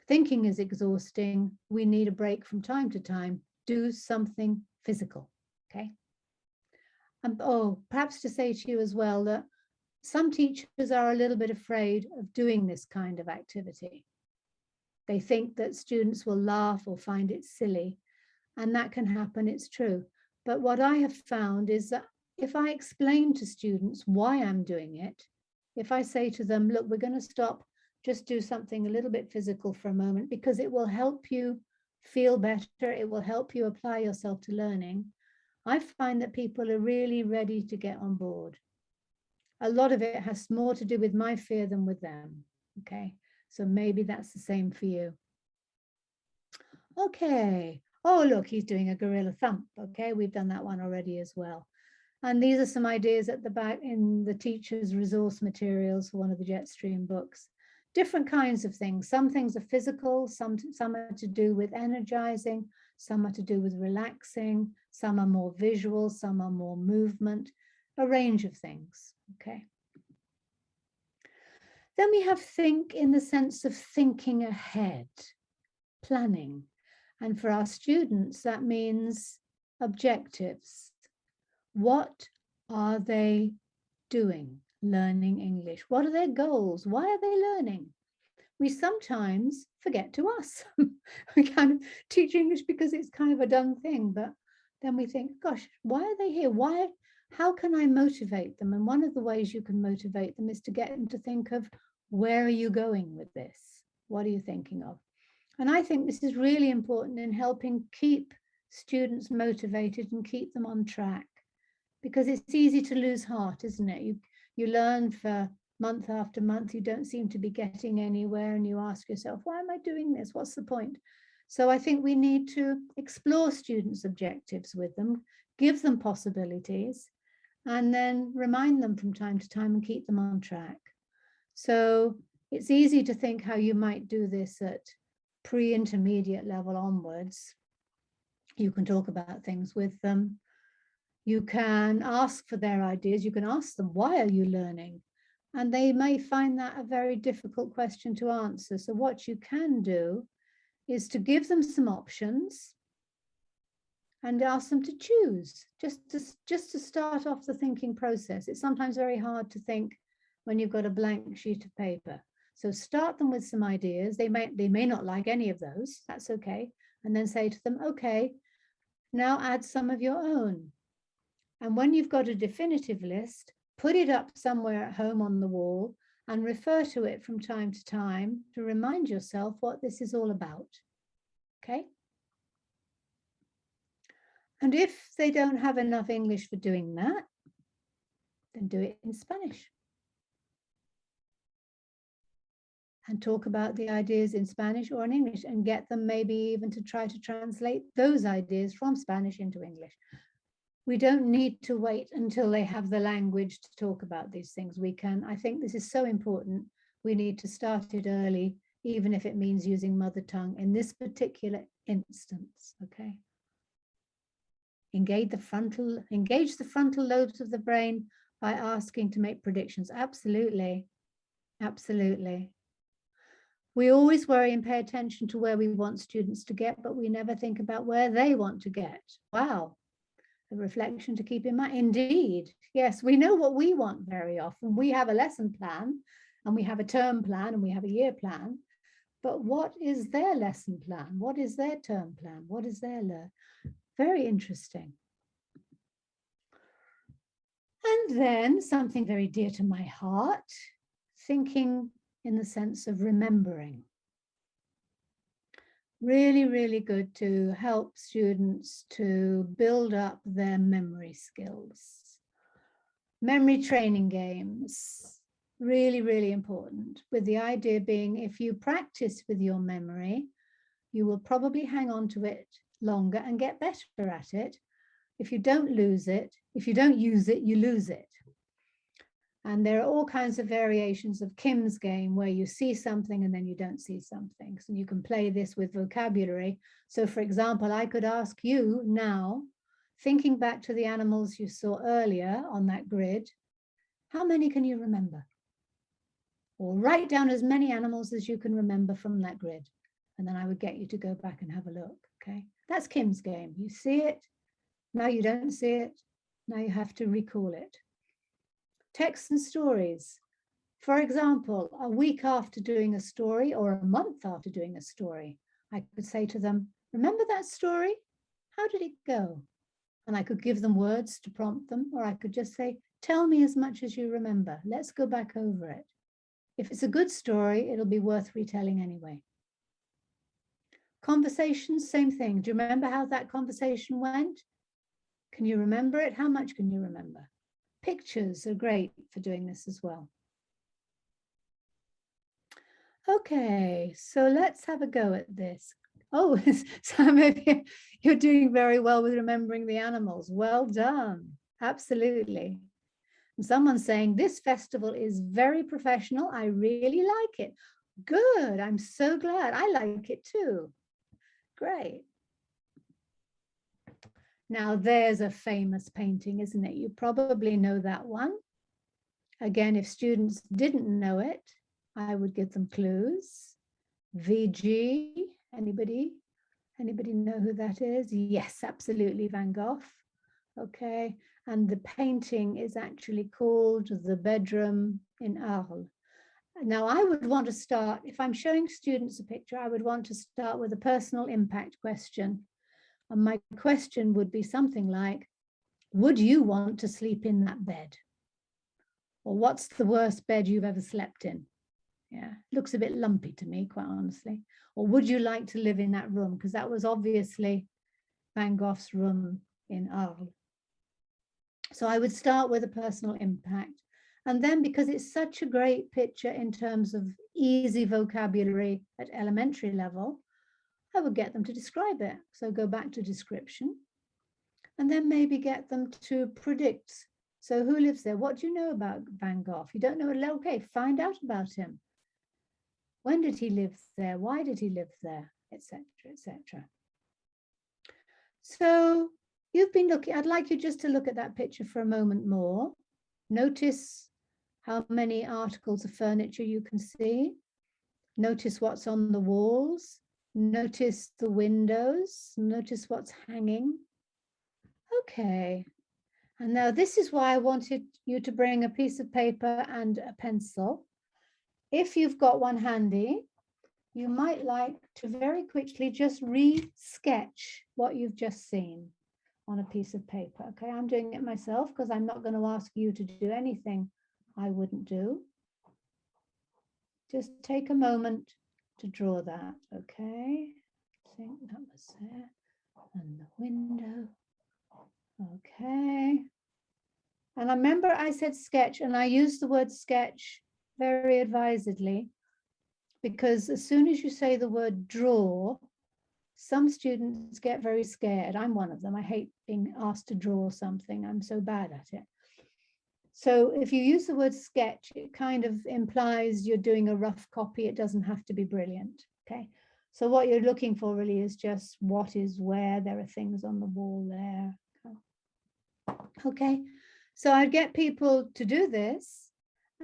thinking is exhausting. We need a break from time to time. Do something physical, okay? Perhaps to say to you as well that some teachers are a little bit afraid of doing this kind of activity. They think that students will laugh or find it silly, and that can happen, it's true. But what I have found is that if I explain to students why I'm doing it, if I say to them, look, we're going to stop, just do something a little bit physical for a moment, because it will help you feel better, it will help you apply yourself to learning, I find that people are really ready to get on board. A lot of it has more to do with my fear than with them, okay? So maybe that's the same for you. Okay. Oh, look, he's doing a gorilla thump. Okay, we've done that one already as well. And these are some ideas at the back in the teacher's resource materials for one of the Jetstream books. Different kinds of things. Some things are physical, some are to do with energizing, some are to do with relaxing, some are more visual, some are more movement, a range of things, okay? Then we have think in the sense of thinking ahead, planning. And for our students, that means objectives. What are they doing learning English? What are their goals? Why are they learning? We sometimes forget to ask. We kind of teach English because it's kind of a done thing, but then we think, gosh, why are they here? How can I motivate them? And one of the ways you can motivate them is to get them to think of, where are you going with this? What are you thinking of? And I think this is really important in helping keep students motivated and keep them on track, because it's easy to lose heart, isn't it? You learn for month after month, you don't seem to be getting anywhere, and you ask yourself, why am I doing this? What's the point? So I think we need to explore students' objectives with them, give them possibilities, and then remind them from time to time and keep them on track. So it's easy to think how you might do this at pre-intermediate level onwards. You can talk about things with them. You can ask for their ideas. You can ask them, why are you learning? And they may find that a very difficult question to answer. So what you can do is to give them some options and ask them to choose, just to start off the thinking process. It's sometimes very hard to think when you've got a blank sheet of paper. So start them with some ideas. They may not like any of those. That's okay. And then say to them, okay, now add some of your own. And when you've got a definitive list, put it up somewhere at home on the wall and refer to it from time to time to remind yourself what this is all about. Okay? And if they don't have enough English for doing that, then do it in Spanish. And talk about the ideas in Spanish or in English and get them maybe even to try to translate those ideas from Spanish into English. We don't need to wait until they have the language to talk about these things. We can, I think this is so important. We need to start it early, even if it means using mother tongue in this particular instance, okay? Engage the frontal lobes of the brain by asking to make predictions. Absolutely, absolutely. We always worry and pay attention to where we want students to get, but we never think about where they want to get. Wow, a reflection to keep in mind. Indeed, yes, we know what we want very often. We have a lesson plan, and we have a term plan, and we have a year plan. But what is their lesson plan? What is their term plan? What is their learn? Very interesting. And then something very dear to my heart, thinking in the sense of remembering. Really, really good to help students to build up their memory skills. Memory training games, really, really important, with the idea being if you practice with your memory, you will probably hang on to it longer and get better at it. If you don't lose it, if you don't use it, you lose it. And there are all kinds of variations of Kim's game where you see something and then you don't see something. So you can play this with vocabulary. So for example, I could ask you now, thinking back to the animals you saw earlier on that grid, how many can you remember? Or write down as many animals as you can remember from that grid. And then I would get you to go back and have a look, okay? That's Kim's game. You see it, now you don't see it, now you have to recall it. Texts and stories. For example, a week after doing a story or a month after doing a story, I could say to them, remember that story? How did it go? And I could give them words to prompt them, or I could just say, tell me as much as you remember. Let's go back over it. If it's a good story, it'll be worth retelling anyway. Conversations, same thing. Do you remember how that conversation went? Can you remember it? How much can you remember? Pictures are great for doing this as well. Okay, so let's have a go at this. Oh, so maybe you're doing very well with remembering the animals. Well done. Absolutely. And someone's saying this festival is very professional. I really like it. Good. I'm so glad. I like it too. Great. Now there's a famous painting, isn't it? You probably know that one. Again, if students didn't know it, I would give them clues. VG, anybody? Anybody know who that is? Yes, absolutely, Van Gogh. Okay, and the painting is actually called The Bedroom in Arles. Now I would want to start, if I'm showing students a picture, I would want to start with a personal impact question. And my question would be something like, would you want to sleep in that bed? Or what's the worst bed you've ever slept in? Yeah, looks a bit lumpy to me, quite honestly. Or would you like to live in that room? Because that was obviously Van Gogh's room in Arles. So I would start with a personal impact. And then because it's such a great picture in terms of easy vocabulary at elementary level, I would get them to describe it. So go back to description and then maybe get them to predict. So who lives there? What do you know about Van Gogh? You don't know, okay, find out about him. When did he live there? Why did he live there? Etc., etc. So you've been looking, I'd like you just to look at that picture for a moment more. Notice how many articles of furniture you can see. Notice what's on the walls. Notice the windows. Notice what's hanging. Okay. And now this is why I wanted you to bring a piece of paper and a pencil. If you've got one handy, you might like to very quickly just re-sketch what you've just seen on a piece of paper. Okay, I'm doing it myself because I'm not going to ask you to do anything I wouldn't do. Just take a moment to draw that. Okay, I think that was there. And the window. Okay. And I remember I said sketch, and I used the word sketch very advisedly, because as soon as you say the word draw, some students get very scared. I'm one of them. I hate being asked to draw something. I'm so bad at it. So if you use the word sketch, it kind of implies you're doing a rough copy. It doesn't have to be brilliant. Okay. So what you're looking for really is just what is where. There are things on the wall there. Okay. So I'd get people to do this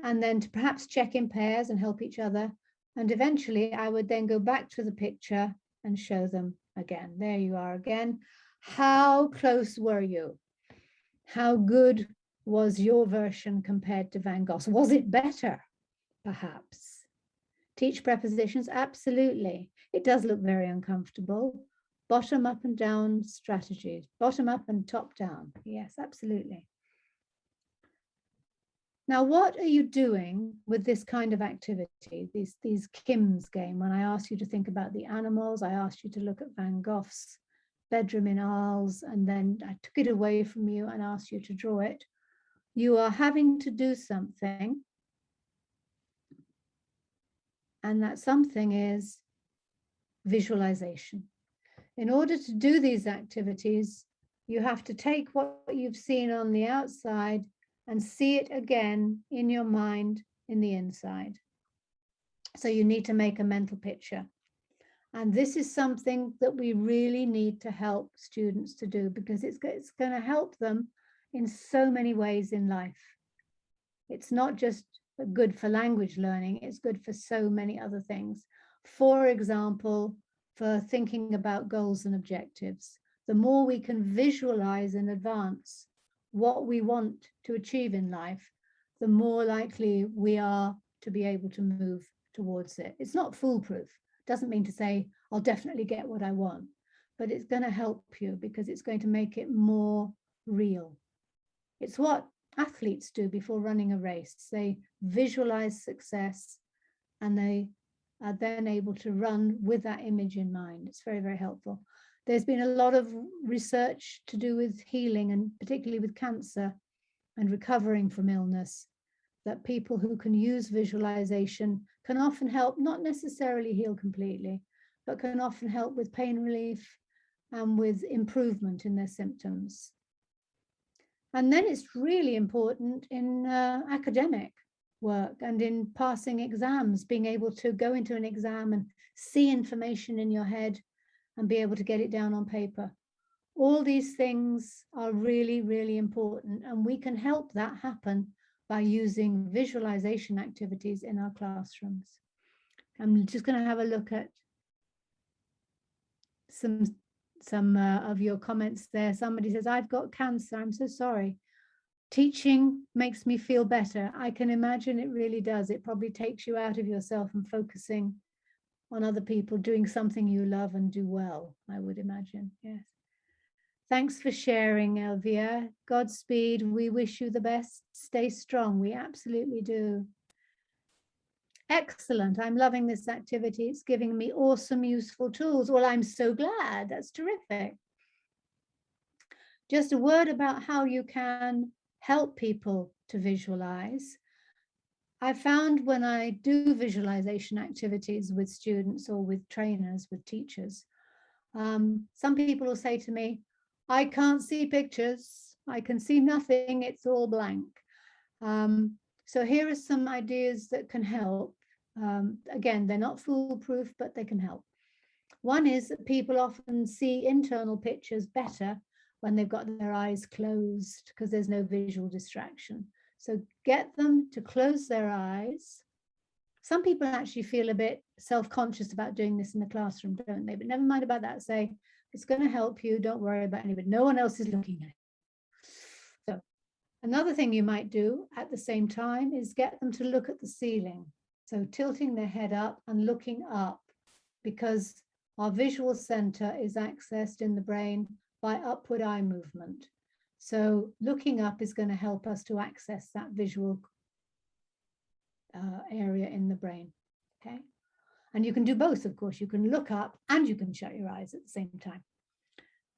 and then to perhaps check in pairs and help each other. And eventually I would then go back to the picture and show them again. There you are again. How close were you? How good was your version compared to Van Gogh's? Was it better, perhaps? Teach prepositions? Absolutely. It does look very uncomfortable. Bottom up and down strategies. Bottom up and top down. Yes, absolutely. Now, what are you doing with this kind of activity, these Kim's game? When I asked you to think about the animals, I asked you to look at Van Gogh's bedroom in Arles, and then I took it away from you and asked you to draw it. You are having to do something, and that something is visualization. In order to do these activities, you have to take what you've seen on the outside and see it again in your mind in the inside. So you need to make a mental picture. And this is something that we really need to help students to do, because it's going to help them in so many ways in life. It's not just good for language learning, it's good for so many other things. For example, for thinking about goals and objectives. The more we can visualize in advance what we want to achieve in life, the more likely we are to be able to move towards it. It's not foolproof. Doesn't mean to say I'll definitely get what I want, but it's going to help you because it's going to make it more real. It's what athletes do before running a race. They visualize success and they are then able to run with that image in mind. It's very, very helpful. There's been a lot of research to do with healing, and particularly with cancer and recovering from illness, that people who can use visualization can often help, not necessarily heal completely, but can often help with pain relief and with improvement in their symptoms. And then it's really important in academic work and in passing exams, being able to go into an exam and see information in your head and be able to get it down on paper. All these things are really, really important, and we can help that happen by using visualization activities in our classrooms. I'm just going to have a look at some of your comments there. Somebody says, I've got cancer. I'm so sorry. Teaching makes me feel better. I can imagine it really does. It probably takes you out of yourself and focusing on other people, doing something you love and do well, I would imagine. Yes. Thanks for sharing, Elvia. Godspeed. We wish you the best. Stay strong. We absolutely do. Excellent. I'm loving this activity. It's giving me awesome, useful tools. Well, I'm so glad. That's terrific. Just a word about how you can help people to visualize. I found when I do visualization activities with students or with trainers, with teachers, some people will say to me, I can't see pictures. I can see nothing. It's all blank. So here are some ideas that can help. Again, they're not foolproof, but they can help. One is that people often see internal pictures better when they've got their eyes closed because there's no visual distraction. So get them to close their eyes. Some people actually feel a bit self-conscious about doing this in the classroom, don't they? But never mind about that. Say, it's going to help you. Don't worry about anybody. No one else is looking at Another thing you might do at the same time is get them to look at the ceiling. So tilting their head up and looking up, because our visual center is accessed in the brain by upward eye movement. So looking up is going to help us to access that visual area in the brain, okay? And you can do both, of course. You can look up and you can shut your eyes at the same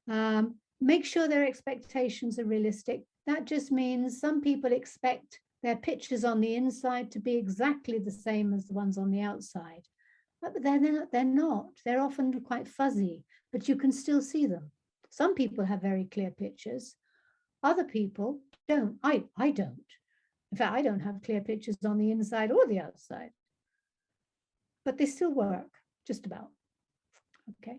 time. Make sure their expectations are realistic. That just means some people expect their pictures on the inside to be exactly the same as the ones on the outside. But they're not. They're often quite fuzzy, but you can still see them. Some people have very clear pictures. Other people don't. I don't. In fact, I don't have clear pictures on the inside or the outside. But they still work, just about. Okay.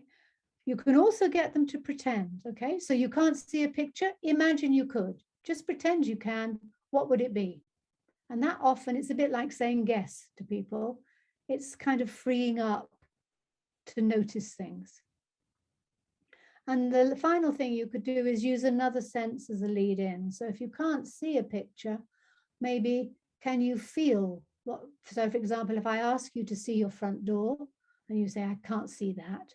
You can also get them to pretend. Okay. So you can't see a picture. Imagine you could. Just pretend you can. What would it be? And that often, it's a bit like saying guess to people. It's kind of freeing up to notice things. And the final thing you could do is use another sense as a lead in. So if you can't see a picture, maybe can you feel what? So for example, if I ask you to see your front door and you say, I can't see that.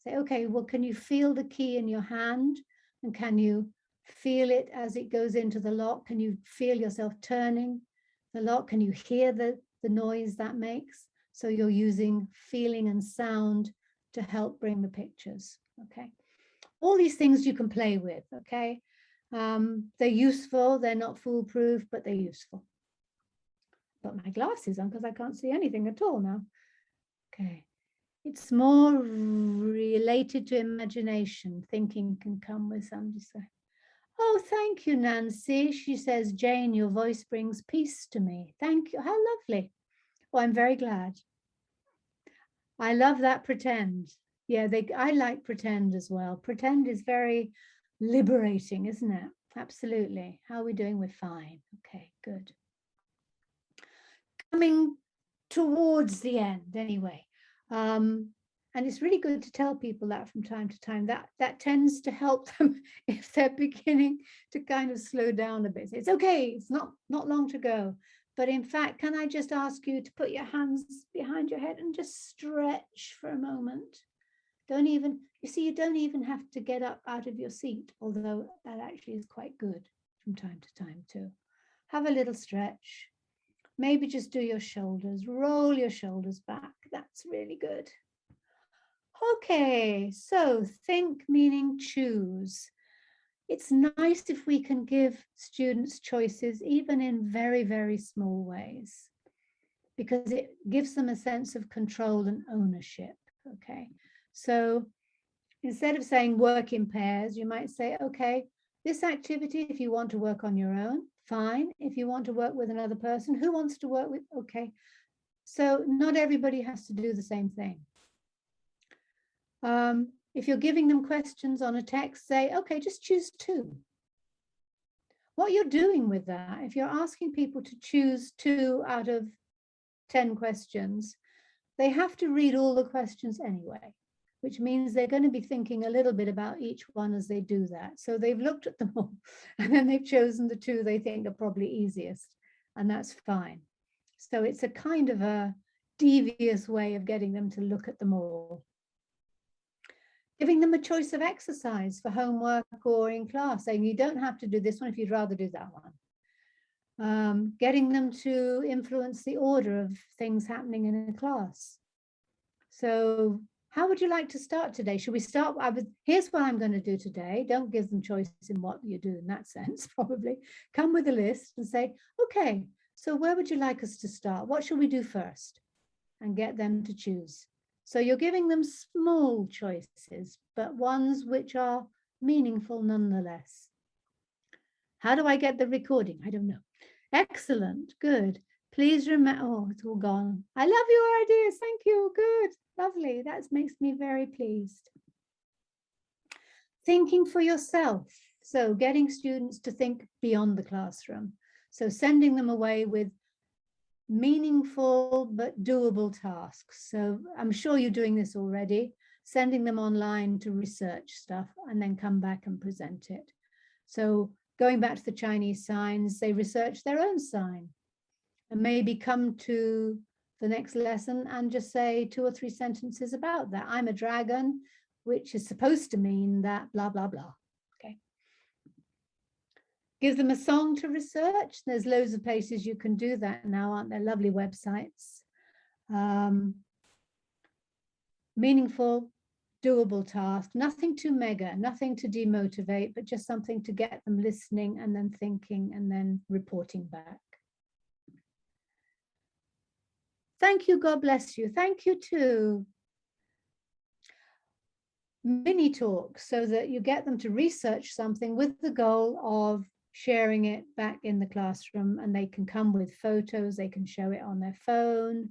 Say, okay, well, can you feel the key in your hand? And can you feel it as it goes into the lock? Can you feel yourself turning the lock? Can you hear the noise that makes? So you're using feeling and sound to help bring the pictures, okay? All these things you can play with, okay? They're useful, they're not foolproof, but they're useful. Put my glasses on because I can't see anything at all now. Okay. It's more related to imagination. Thinking can come with some desire. Oh, thank you, Nancy. She says, Jane, your voice brings peace to me. Thank you. How lovely. Oh, I'm very glad. I love that pretend. Yeah, I like pretend as well. Pretend is very liberating, isn't it? Absolutely. How are we doing? We're fine. Okay, good. Coming towards the end anyway. And it's really good to tell people that from time to time. That tends to help them if they're beginning to kind of slow down a bit. It's okay, it's not long to go. But in fact, can I just ask you to put your hands behind your head and just stretch for a moment? You don't even have to get up out of your seat, although that actually is quite good from time to time too. Have a little stretch. Maybe just do your shoulders, roll your shoulders back. That's really good. Okay, so think meaning choose. It's nice if we can give students choices, even in very, very small ways, because it gives them a sense of control and ownership, okay? So instead of saying work in pairs, you might say, okay, this activity, if you want to work on your own, fine. If you want to work with another person, who wants to work with? Okay. So not everybody has to do the same thing. If you're giving them questions on a text, say, okay, just choose 2. What you're doing with that, if you're asking people to choose 2 out of 10 questions, they have to read all the questions anyway, which means they're going to be thinking a little bit about each one as they do that. So they've looked at them all and then they've chosen the 2 they think are probably easiest, and that's fine. So it's a kind of a devious way of getting them to look at them all. Giving them a choice of exercise for homework or in class, saying you don't have to do this one if you'd rather do that one. Getting them to influence the order of things happening in a class. So how would you like to start today? Should we start? Here's what I'm going to do today. Don't give them choice in what you do in that sense, probably. Come with a list and say, okay, so where would you like us to start? What should we do first? And get them to choose. So you're giving them small choices, but ones which are meaningful nonetheless. How do I get the recording? I don't know. Excellent, good. Please remember, oh, it's all gone. I love your ideas, thank you, good, lovely. That makes me very pleased. Thinking for yourself. So getting students to think beyond the classroom. So sending them away with meaningful but doable tasks. So I'm sure you're doing this already, sending them online to research stuff and then come back and present it. So going back to the Chinese signs, they research their own sign and maybe come to the next lesson and just say 2 or 3 sentences about that. I'm a dragon, which is supposed to mean that blah, blah, blah. Okay. Give them a song to research. There's loads of places you can do that now, aren't there? Lovely websites. Meaningful, doable task, nothing too mega, nothing to demotivate, but just something to get them listening and then thinking and then reporting back. Thank you, God bless you. Thank you too. Mini talks so that you get them to research something with the goal of sharing it back in the classroom, and they can come with photos, they can show it on their phone,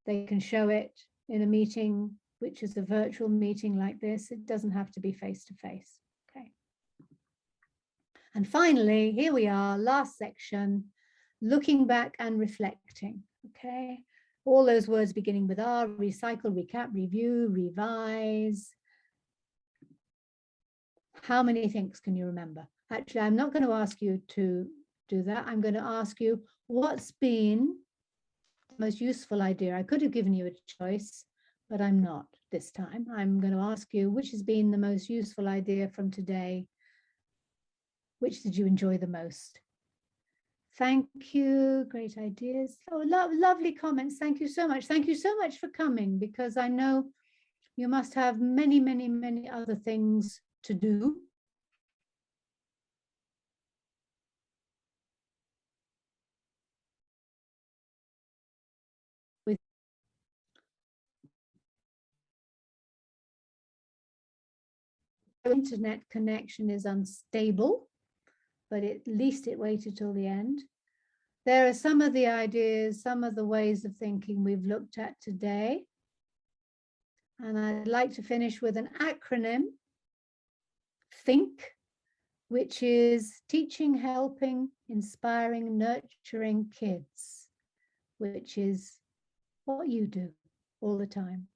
they can show it in a meeting, which is a virtual meeting like this. It doesn't have to be face-to-face. Okay. And finally, here we are, last section, looking back and reflecting. Okay. All those words beginning with R: recycle, recap, review, revise. How many things can you remember? Actually, I'm not going to ask you to do that. I'm going to ask you, what's been the most useful idea? I could have given you a choice, but I'm not this time. I'm going to ask you, which has been the most useful idea from today? Which did you enjoy the most? Thank you. Great ideas. Oh, lovely comments. Thank you so much. Thank you so much for coming, because I know you must have many, many, many other things to do. With internet connection is unstable, but at least it waited till the end. There are some of the ideas, some of the ways of thinking we've looked at today. And I'd like to finish with an acronym, THINK, which is teaching, helping, inspiring, nurturing kids, which is what you do all the time.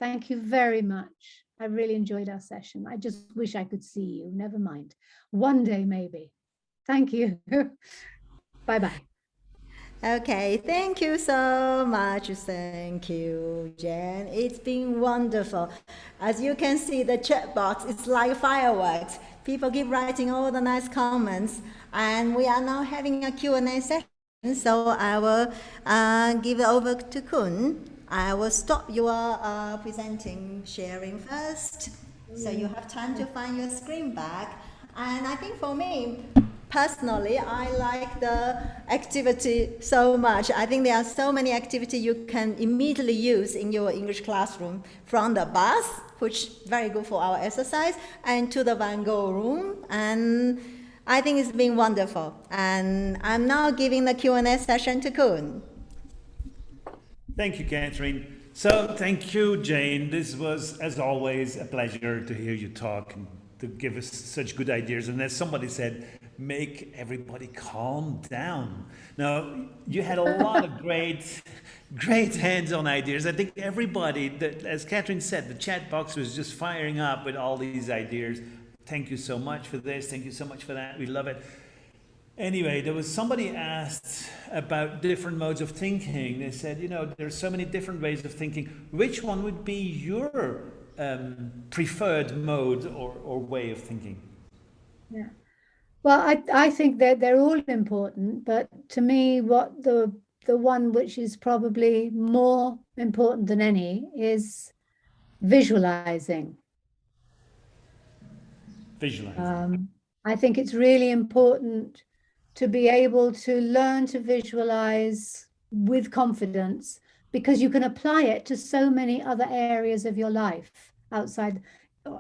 Thank you very much. I really enjoyed our session. I just wish I could see you. Never mind. One day, maybe. Thank you. Bye-bye. Okay, thank you so much. Thank you, Jen. It's been wonderful. As you can see, the chat box is like fireworks. People keep writing all the nice comments, and we are now having a Q&A session. So I will give it over to Kun. I will stop your presenting, sharing first, so you have time to find your screen back. And I think for me, personally, I like the activity so much. I think there are so many activities you can immediately use in your English classroom, from the bus, which is very good for our exercise, and to the Van Gogh room. And I think it's been wonderful. And I'm now giving the Q&A session to Kun. Thank you, Catherine. So thank you, Jane. This was, as always, a pleasure to hear you talk and to give us such good ideas. And as somebody said, make everybody calm down. Now, you had a lot of great hands-on ideas. I think everybody, as Catherine said, the chat box was just firing up with all these ideas. Thank you so much for this. Thank you so much for that. We love it. Anyway, there was somebody asked about different modes of thinking. They said, you know, there's so many different ways of thinking. Which one would be your preferred mode or way of thinking? Yeah. Well, I think that they're all important, but to me, what the one which is probably more important than any is visualizing. Visualizing. I think it's really important to be able to learn to visualize with confidence, because you can apply it to so many other areas of your life outside,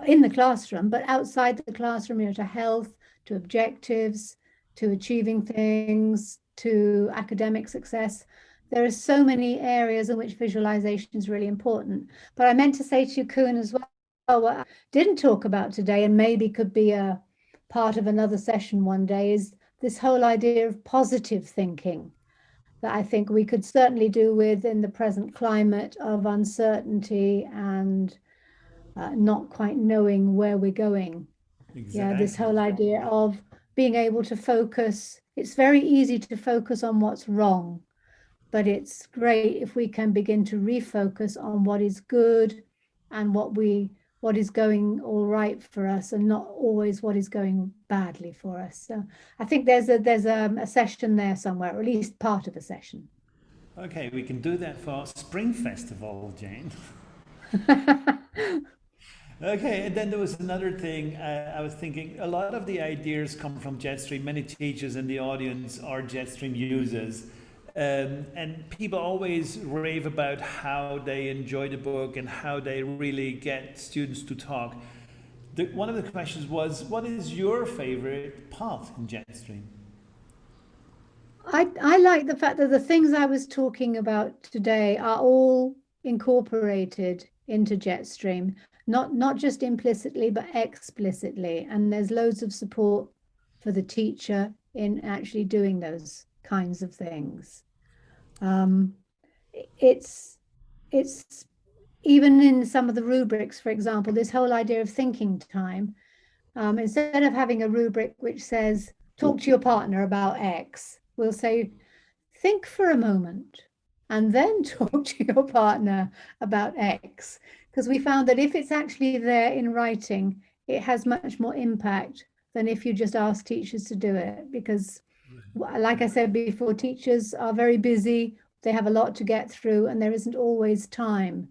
in the classroom, but outside the classroom, you know, to health, to objectives, to achieving things, to academic success. There are so many areas in which visualization is really important. But I meant to say to you, Kuhn, as well, what I didn't talk about today, and maybe could be a part of another session one day, is this whole idea of positive thinking that I think we could certainly do with in the present climate of uncertainty and not quite knowing where we're going. Yeah, this Exactly. whole idea of being able to focus. It's very easy to focus on what's wrong, but it's great if we can begin to refocus on what is good and what is going all right for us, and not always what is going badly for us. So I think there's a session there somewhere, or at least part of a session. Okay, we can do that for Spring Festival, Jane. Okay, and then there was another thing. I was thinking a lot of the ideas come from Jetstream. Many teachers in the audience are Jetstream users. And people always rave about how they enjoy the book and how they really get students to talk. One of the questions was, what is your favorite part in Jetstream? I like the fact that the things I was talking about today are all incorporated into Jetstream, not just implicitly, but explicitly. And there's loads of support for the teacher in actually doing those kinds of things. It's even in some of the rubrics, for example, this whole idea of thinking time, instead of having a rubric which says, talk to your partner about X, we'll say, think for a moment and then talk to your partner about X. Because we found that if it's actually there in writing, it has much more impact than if you just ask teachers to do it. Because, like I said before, teachers are very busy, they have a lot to get through, and there isn't always time.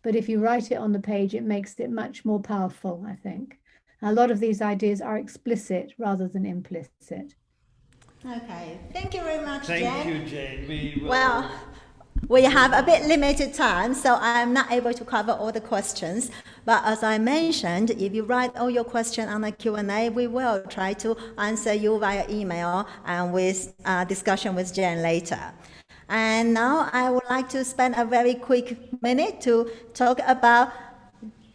But if you write it on the page, it makes it much more powerful, I think. A lot of these ideas are explicit rather than implicit. Okay, thank you very much, Thank Jen. you, Jane. We will... Well, we have a bit limited time, so I'm not able to cover all the questions. But as I mentioned, if you write all your questions on the Q&A, we will try to answer you via email and with discussion with Jen later. And now I would like to spend a very quick minute to talk about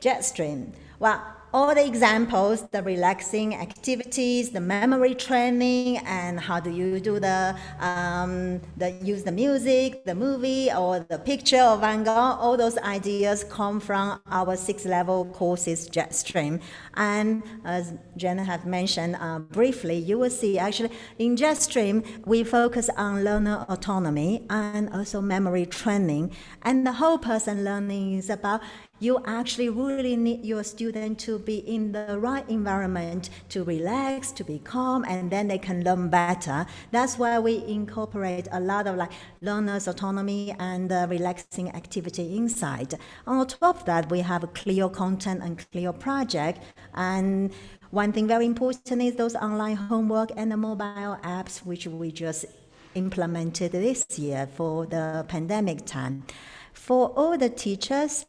Jetstream. Well, all the examples, the relaxing activities, the memory training, and how do you do use the music, the movie, or the picture of Van Gogh, all those ideas come from our 6-level courses, Jetstream. And as Jenna have mentioned briefly, you will see actually in Jetstream, we focus on learner autonomy and also memory training. And the whole person learning is about you actually really need your student to be in the right environment to relax, to be calm, and then they can learn better. That's why we incorporate a lot of learners' autonomy and relaxing activity inside. On top of that, we have a clear content and clear project. And one thing very important is those online homework and the mobile apps, which we just implemented this year for the pandemic time. For all the teachers,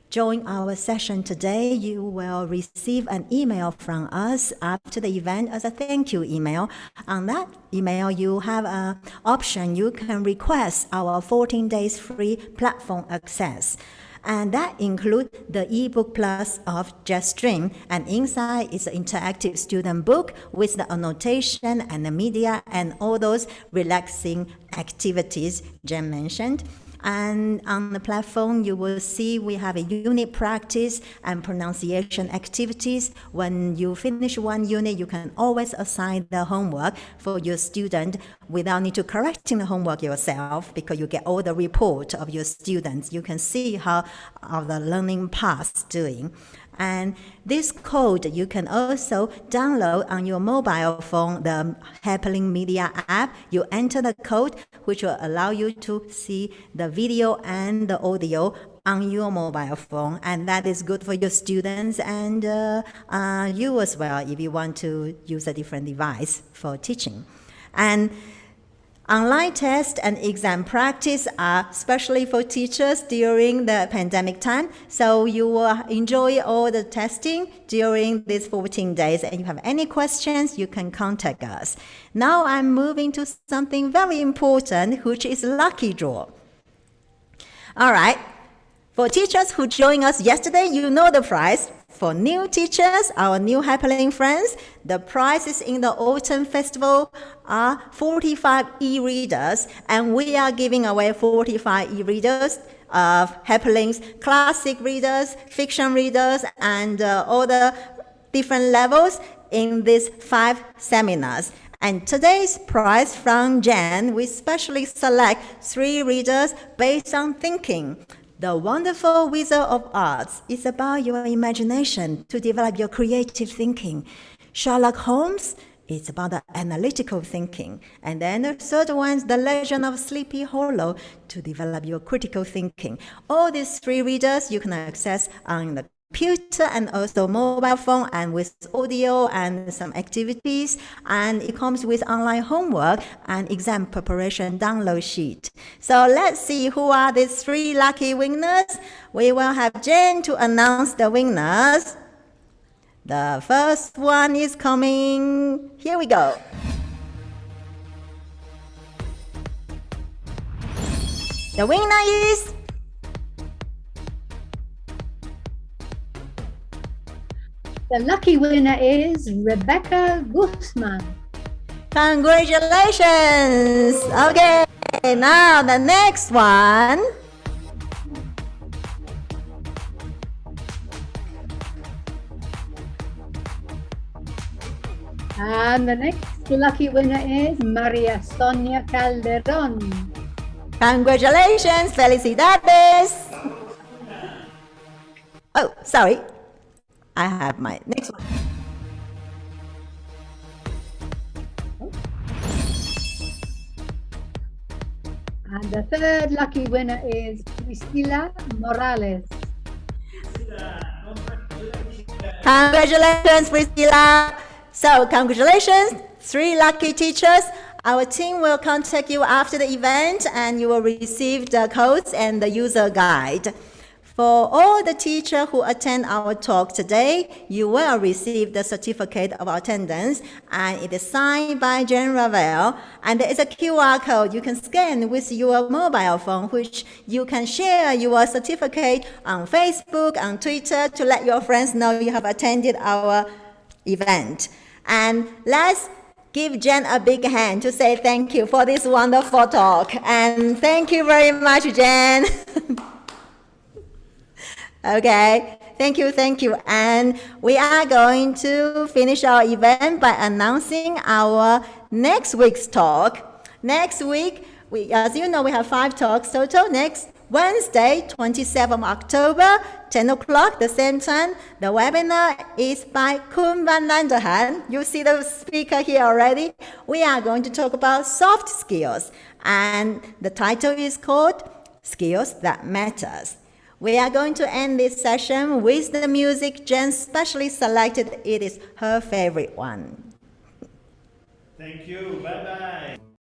join our session today, you will receive an email from us after the event as a thank you email. On that email, you have an option. You can request our 14 days free platform access. And that includes the ebook plus of Jetstream. And inside is an interactive student book with the annotation and the media and all those relaxing activities Jen mentioned. And on the platform, you will see we have a unit practice and pronunciation activities. When you finish one unit, you can always assign the homework for your student without need to correcting the homework yourself, because you get all the report of your students. You can see how the learning path doing. And this code you can also download on your mobile phone, the Helbling Media app. You enter the code, which will allow you to see the video and the audio on your mobile phone. And that is good for your students and you as well, if you want to use a different device for teaching. And online tests and exam practice are especially for teachers during the pandemic time. So you will enjoy all the testing during these 14 days. And if you have any questions, you can contact us. Now I'm moving to something very important, which is lucky draw. All right. For teachers who joined us yesterday, you know the prize. For new teachers, our new Helbling friends, the prizes in the Autumn Festival are 45 e-readers, and we are giving away 45 e-readers of Helbling's classic readers, fiction readers, and all the different levels in these 5 seminars. And today's prize from Jen, we specially select 3 readers based on thinking. The Wonderful Wizard of Oz is about your imagination to develop your creative thinking. Sherlock Holmes is about the analytical thinking. And then the third one is The Legend of Sleepy Hollow to develop your critical thinking. All these 3 readers you can access on the computer and also mobile phone, and with audio and some activities, and it comes with online homework and exam preparation download sheet. So let's see who are these 3 lucky winners. We will have Jane to announce the winners. The first one is coming. Here we go. The winner is The lucky winner is Rebecca Guzman. Congratulations. Okay, now the next one. And the next lucky winner is Maria Sonia Calderon. Congratulations, felicidades. Oh, sorry. I have my next one. And the third lucky winner is Priscilla Morales. Congratulations, Priscilla. So congratulations, 3 lucky teachers. Our team will contact you after the event and you will receive the codes and the user guide. For all the teachers who attend our talk today, you will receive the certificate of attendance, and it is signed by Jane Ravel. And there is a QR code you can scan with your mobile phone, which you can share your certificate on Facebook, on Twitter, to let your friends know you have attended our event. And let's give Jen a big hand to say thank you for this wonderful talk. And thank you very much, Jen. Okay, thank you. And we are going to finish our event by announcing our next week's talk. Next week, as you know, we have 5 talks total. Next Wednesday, 27th October, 10 o'clock, the same time. The webinar is by Koen van Landerhan. You see the speaker here already. We are going to talk about soft skills, and the title is called Skills That Matters. We are going to end this session with the music Jen specially selected. It is her favorite one. Thank you. Bye-bye.